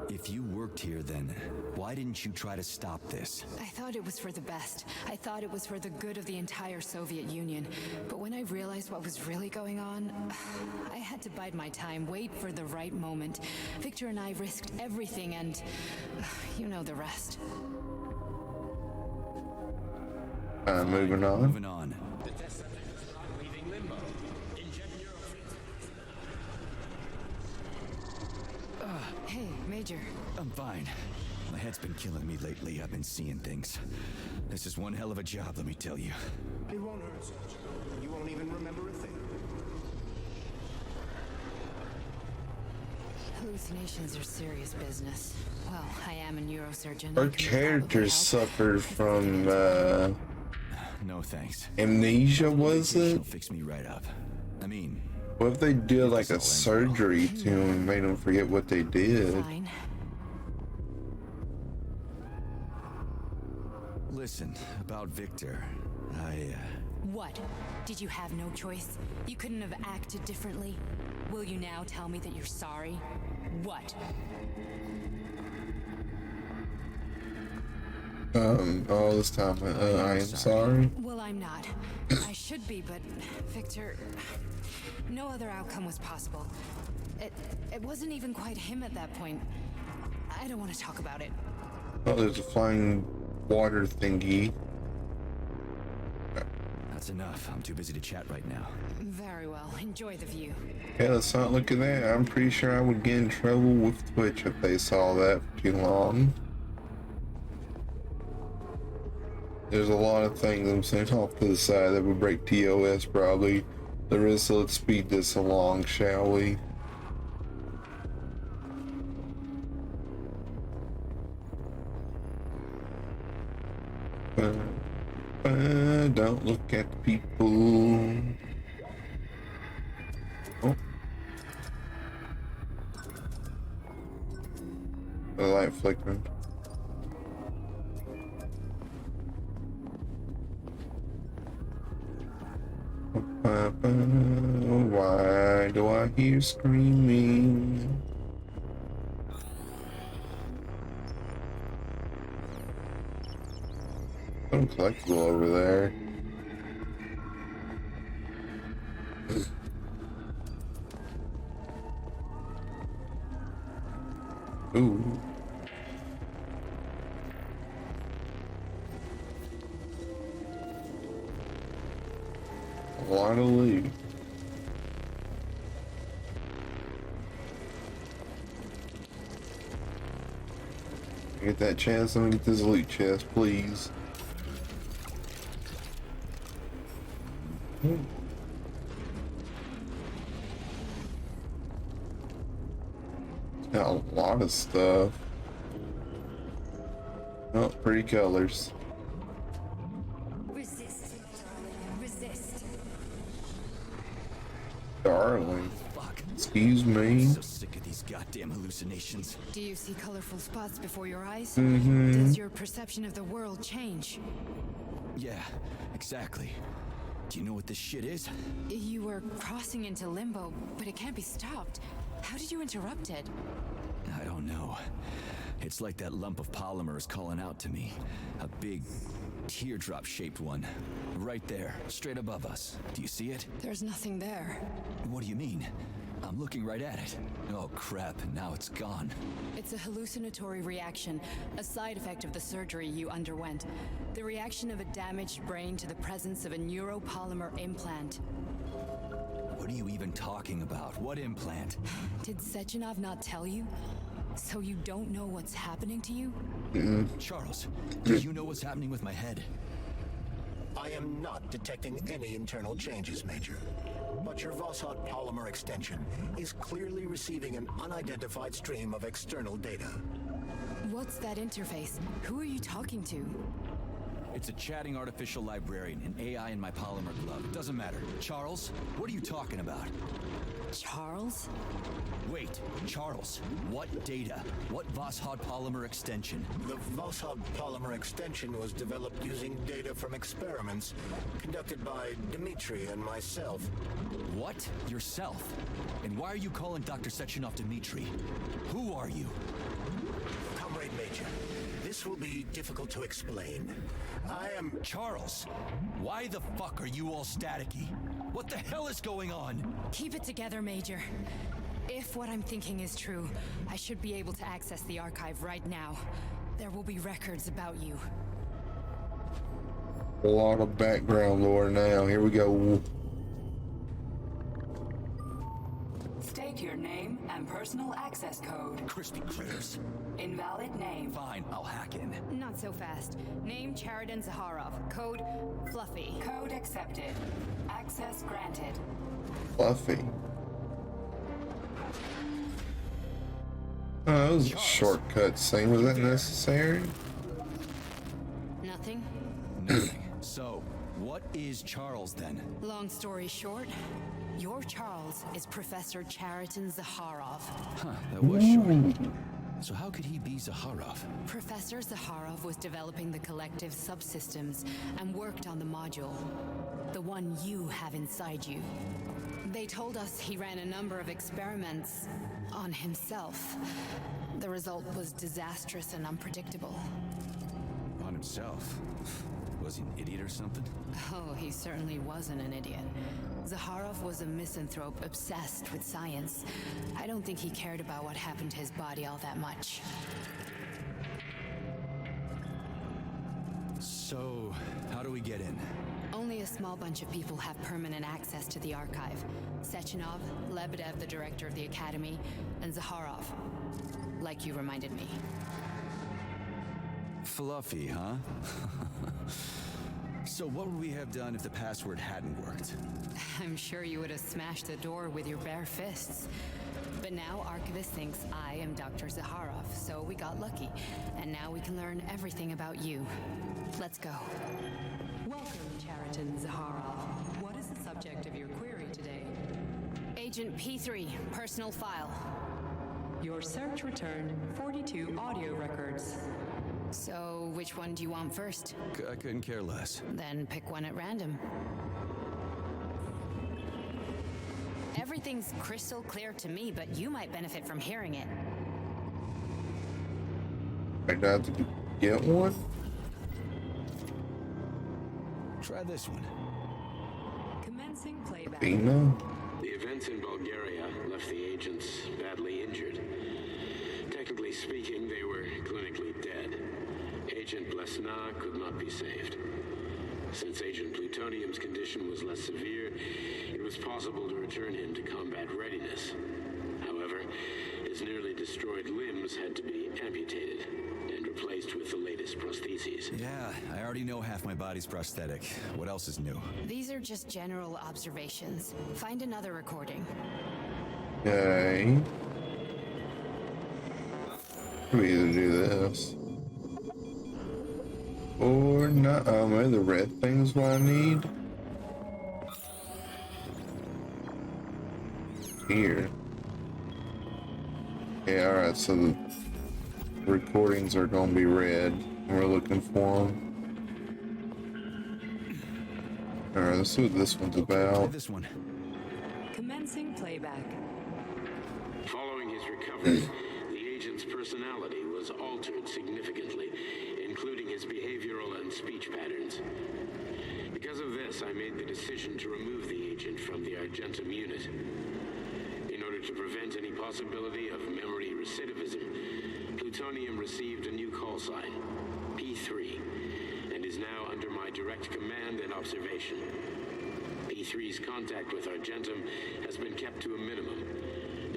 If you worked here, then why didn't you try to stop this? I thought it was for the best. I thought it was for the good of the entire Soviet Union. But when I realized what was really going on, I had to bide my time, wait for the right moment. Victor and I risked everything and you know the rest. Moving on. Moving on. Hey, Major. I'm fine. My head's been killing me lately. I've been seeing things. This is one hell of a job, let me tell you. It won't hurt, Sergeant. You won't even remember a thing. Hallucinations are serious business. Well, I am a neurosurgeon. Our I can characters probably help. suffered from No thanks. amnesia, was Medication it? will fix me right up. I mean, What if they did like a surgery to him and made him forget what they did? Fine. listen, about Victor, What? Did you have no choice? You couldn't have acted differently? Will you now tell me that you're sorry? What? All this time, I am sorry. Well, I'm not. I should be, but Victor, no other outcome was possible. It wasn't even quite him at that point. I don't want to talk about it. Oh, there's a flying water thingy. That's enough. I'm too busy to chat right now. Very well. Enjoy the view. Yeah, let's not look at that. I'm pretty sure I would get in trouble with Twitch if they saw that for too long. There's a lot of things I'm saying off to the side that would break TOS probably. Larissa, let's speed this along, shall we? Don't look at the people. Oh. The light flickering. Why do I hear screaming? Some collectible over there. Ooh. A lot of loot. Get that chance. Let me get this loot chest, please. Got a lot of stuff. Oh, pretty colors. Resist. Resist. Darling. Fuck. Excuse me. So sick of these goddamn hallucinations. Do you see colorful spots before your eyes? Mm-hmm. Does your perception of the world change? Yeah, exactly. Do you know what this shit is? You were crossing into limbo, but it can't be stopped. How did you interrupt it? I don't know. It's like that lump of polymer is calling out to me. A big, teardrop-shaped one. Right there, straight above us. Do you see it? There's nothing there. What do you mean? I'm looking right at it. Oh crap, now it's gone. It's a hallucinatory reaction, a side effect of the surgery you underwent. The reaction of a damaged brain to the presence of a neuropolymer implant. What are you even talking about? What implant? Did Sechenov not tell you? So you don't know what's happening to you? Charles, do you know what's happening with my head? I am not detecting any internal changes, Major. But your Voshot polymer extension is clearly receiving an unidentified stream of external data. What's that interface? Who are you talking to? It's a chatting artificial librarian, an AI in my polymer glove. Doesn't matter. Charles, what are you talking about? Charles? Wait, Charles, what data? What Voshot polymer extension? The Voshot polymer extension was developed using data from experiments conducted by Dmitri and myself. What? Yourself? And why are you calling Dr. Sechenov Dmitri? Who are you? Comrade Major, this will be difficult to explain. I am... Charles, why the fuck are you all staticky? What the hell is going on? Keep it together, Major. If what I'm thinking is true, I should be able to access the archive right now. There will be records about you. A lot of background lore now. Here we go. State your name and personal access code. Crispy critters. Invalid name. Fine, I'll hack in. Not so fast. Name Chariton Zaharov. Code Fluffy. Code accepted. Access granted. Fluffy. Oh, that was a shortcut scene. Was that necessary? Nothing? Nothing. So, what is Charles then? Long story short, your Charles is Professor Chariton Zaharov. Huh, that was short. So how could he be Zaharov? Professor Zaharov was developing the collective subsystems and worked on the module. The one you have inside you. They told us he ran a number of experiments on himself. The result was disastrous and unpredictable. On himself? Was he an idiot or something? Oh, he certainly wasn't an idiot. Zaharov was a misanthrope obsessed with science. I don't think he cared about what happened to his body all that much. So, how do we get in? Only a small bunch of people have permanent access to the archive. Sechenov, Lebedev, the director of the Academy, and Zaharov. Like you reminded me. Fluffy, huh? So what would we have done if the password hadn't worked? I'm sure you would have smashed the door with your bare fists. But now Archivist thinks I am Dr. Zaharov, so we got lucky. And now we can learn everything about you. Let's go. Welcome, Chariton Zaharov. What is the subject of your query today? Agent P3, personal file. Your search returned 42 audio records. So, which one do you want first? I couldn't care less. Then pick one at random. Everything's crystal clear to me, but you might benefit from hearing it. I got to get one? Try this one. Commencing playback. Bina? The events in Bulgaria left the agents badly injured. Technically speaking, they were clinically dead. Agent Blesna could not be saved. Since Agent Plutonium's condition was less severe, it was possible to return him to combat readiness. However, his nearly destroyed limbs had to be amputated, and replaced with the latest prostheses. Yeah, I already know half my body's prosthetic. What else is new? These are just general observations. Find another recording. Okay. We either do this or not. Maybe the red thing's what I need. Here. Yeah, alright, so the recordings are gonna be red. We're looking for them. Alright, let's see what this one's about. This one. Commencing playback. Following his recovery, the agent's personality was altered significantly, including his behavioral and speech patterns. Because of this, I made the decision to remove the agent from the Argentum unit. In order to prevent any possibility of memory recidivism, Plutonium received a new call sign, P3, and is now under my direct command and observation. P3's contact with Argentum has been kept to a minimum,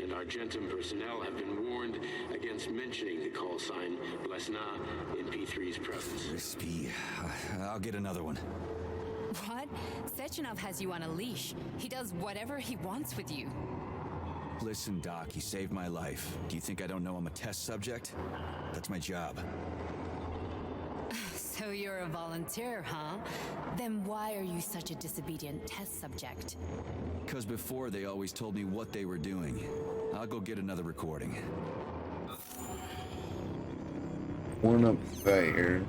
and Argentum personnel have been warned against mentioning the call sign Blesna in P3's presence. Crispy. I'll get another one. What? Sechenov has you on a leash. He does whatever he wants with you. Listen, Doc, you saved my life. Do you think I don't know I'm a test subject? That's my job. So you're a volunteer, huh? Then why are you such a disobedient test subject? Because before they always told me what they were doing. I'll go get another recording. One up there.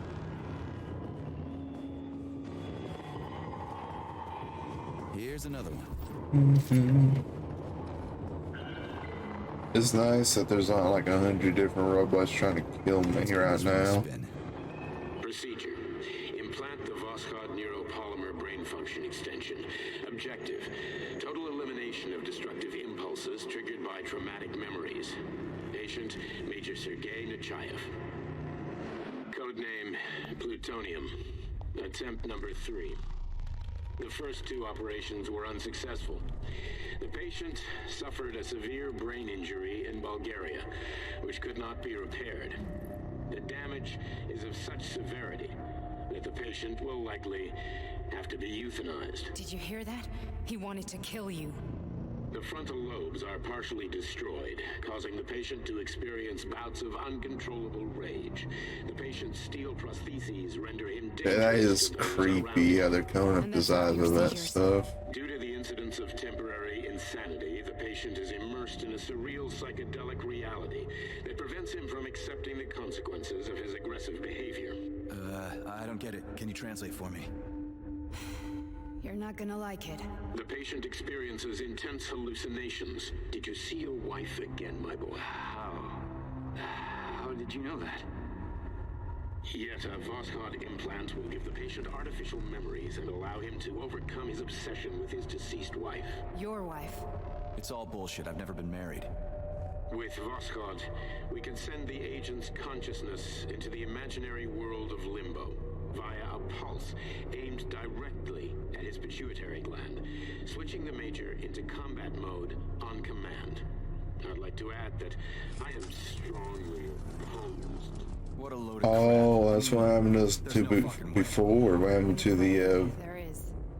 Here's another one. It's nice that there's not like 100 different robots trying to kill me right now. Procedure. Implant the Voskhod neuropolymer brain function extension. Objective. Total elimination of destructive impulses triggered by traumatic memories. Patient, Major Sergei Nechayev. Codename, Plutonium. Attempt number 3. The first 2 operations were unsuccessful. The patient suffered a severe brain injury in Bulgaria, which could not be repaired. The damage is of such severity that the patient will likely have to be euthanized. Did you hear that? He wanted to kill you. The frontal lobes are partially destroyed, causing the patient to experience bouts of uncontrollable rage. The patient's steel prostheses render him dangerous. That is creepy how they're coming up the size of that stuff. Due to the incidence of temporary insanity, the patient is immersed in a surreal psychedelic reality that prevents him from accepting the consequences of his aggressive behavior. I don't get it. Can you translate for me? You're not gonna like it. The patient experiences intense hallucinations. Did you see your wife again, my boy? How did you know that? Yet a Voskhod implant will give the patient artificial memories and allow him to overcome his obsession with his deceased wife. Your wife. It's all bullshit. I've never been married. With Voskhod, we can send the agent's consciousness into the imaginary world of limbo via a pulse aimed directly at his pituitary gland, switching the Major into combat mode on command. I'd like to add that I am strongly opposed. What a load of Oh, that's what happened to us before. What happened to the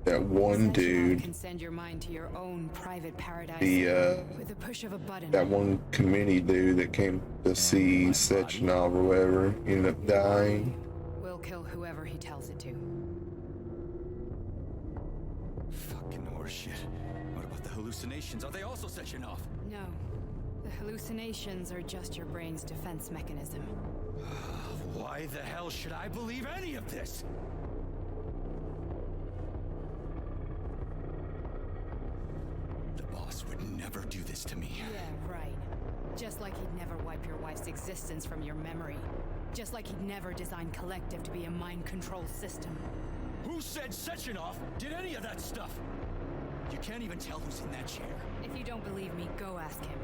that one dude? Can send your mind to your own private paradise with the push of a button. That one committee dude that came to see Sechenov or whatever ended up dying. We'll kill whoever he tells it to. Fucking horseshit. What about the hallucinations? Are they also Sechenov? No. The hallucinations are just your brain's defense mechanism. Why the hell should I believe any of this? The boss would never do this to me. Yeah, right. Just like he'd never wipe your wife's existence from your memory. Just like he'd never design Collective to be a mind control system. Who said Sechenov did any of that stuff? You can't even tell who's in that chair. If you don't believe me, go ask him.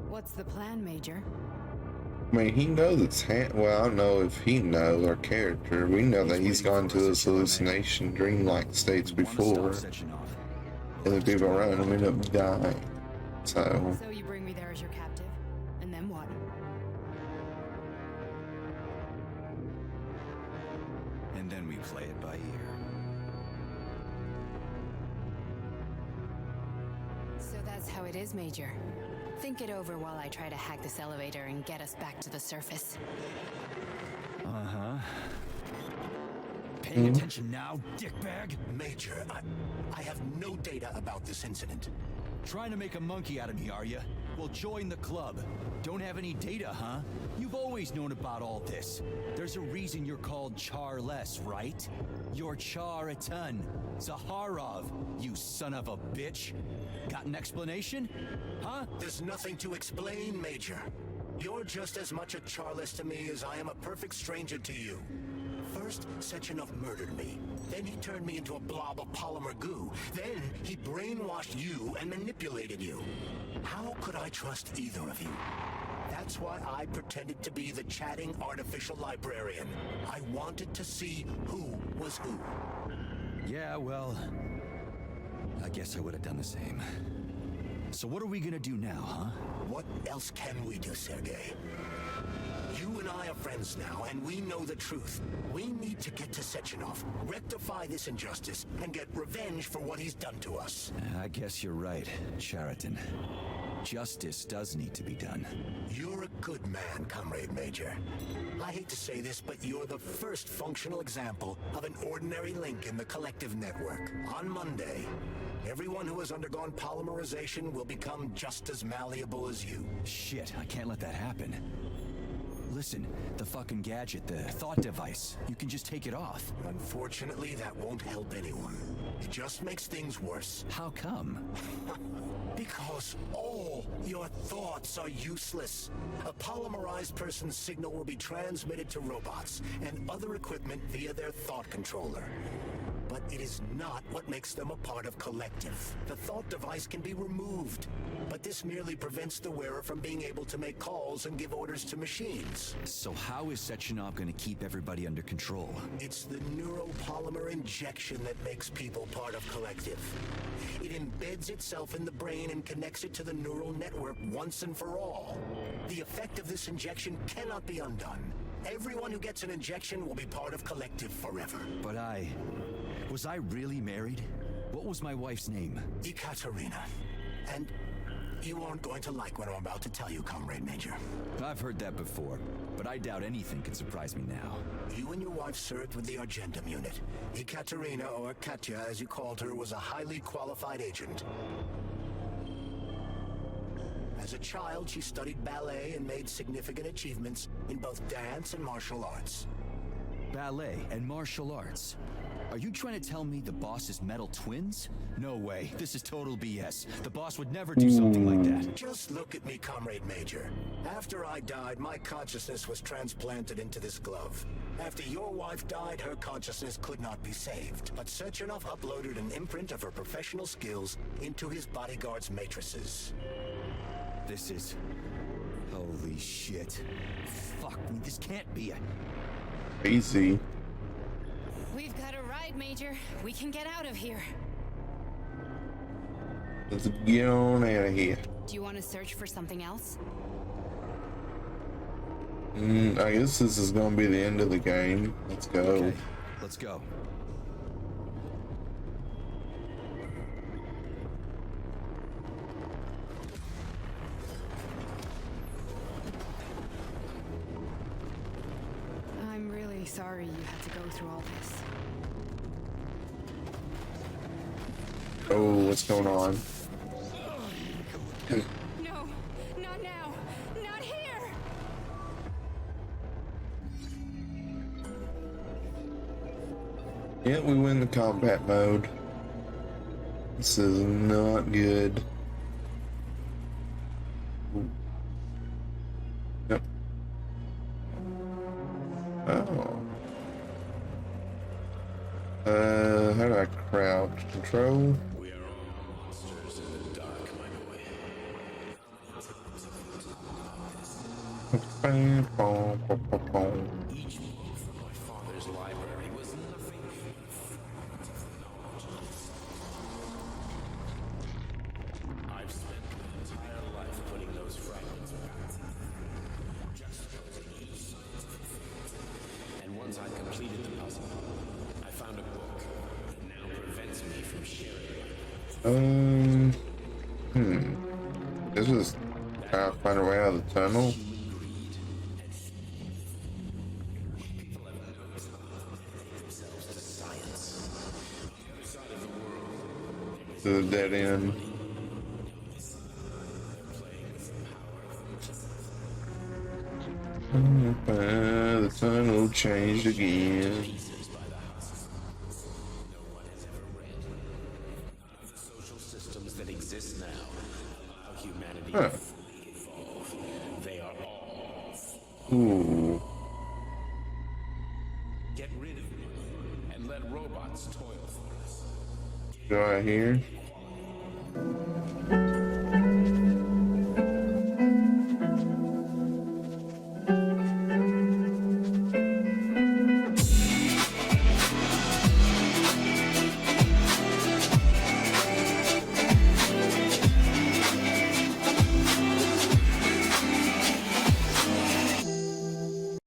What's the plan, Major? I mean, he knows it's well, I don't know if he knows our character. We know that he's gone to those hallucination, dreamlike states before. And the people around him end up dying. So you bring me there as your captive, and then what? And then we play it by ear. So that's how it is, Major. Think it over while I try to hack this elevator and get us back to the surface. Uh-huh. Paying attention now, dickbag? Major, I have no data about this incident. Trying to make a monkey out of me, are you? Well, join the club. Don't have any data, huh? You've always known about all this. There's a reason you're called Charless, right? You're Char-a-ton. Zaharov, you son of a bitch. Got an explanation? Huh? There's nothing to explain, Major. You're just as much a Charless to me as I am a perfect stranger to you. First, Sechenov murdered me. Then he turned me into a blob of polymer goo. Then he brainwashed you and manipulated you. How could I trust either of you? That's why I pretended to be the chatting artificial librarian. I wanted to see who was who. Yeah, well, I guess I would have done the same. So what are we gonna do now, huh? What else can we do, Sergei? You and I are friends now, and we know the truth. We need to get to Sechenov, rectify this injustice, and get revenge for what he's done to us. I guess you're right, Chariton. Justice does need to be done. You're a good man, Comrade Major. I hate to say this, but you're the first functional example of an ordinary link in the collective network. On Monday, everyone who has undergone polymerization will become just as malleable as you. Shit, I can't let that happen. Listen, the fucking gadget, the thought device, you can just take it off. Unfortunately, that won't help anyone. It just makes things worse. How come? Because all your thoughts are useless. A polymerized person's signal will be transmitted to robots and other equipment via their thought controller. But it is not what makes them a part of Collective. The thought device can be removed, but this merely prevents the wearer from being able to make calls and give orders to machines. So how is Sechenov going to keep everybody under control? It's the neuropolymer injection that makes people part of Collective. It embeds itself in the brain and connects it to the neural network once and for all. The effect of this injection cannot be undone. Everyone who gets an injection will be part of Collective forever. But was I really married? What was my wife's name? Ekaterina. And you aren't going to like what I'm about to tell you, Comrade Major. I've heard that before, but I doubt anything can surprise me now. You and your wife served with the Argentum unit. Ekaterina, or Katya as you called her, was a highly qualified agent. As a child, she studied ballet and made significant achievements in both dance and martial arts. Ballet and martial arts? Are you trying to tell me the boss is metal twins? No way. This is total BS. The boss would never do something like that. Just look at me, Comrade Major. After I died, my consciousness was transplanted into this glove. After your wife died, her consciousness could not be saved. But Sechenov uploaded an imprint of her professional skills into his bodyguard's matrices. This is... holy shit. Fuck me, this can't be a... Easy. We've got a ride, Major. We can get out of here. Let's get on out of here. Do you want to search for something else? I guess this is gonna be the end of the game. Let's go. Okay, let's go. I'm really sorry you had to go through all this. Oh, what's going on? No, not now. Not here. Yeah, we win the combat mode. This is not good. Yep. Oh. How do I crouch? Control? We are all monsters in the dark, my boy. Each book from my father's library was nothing I've spent my entire life putting those fragments back, juxtaposing each scientific fact. And once I completed the puzzle, I found a book that now prevents me from sharing my This is trying to find a way out of the tunnel. To the dead end. The tunnel changed again. The social systems that exist now allow humanity Huh. to fully evolve. They are all. Ooh. Get rid of them and let robots toil for us. Go out here.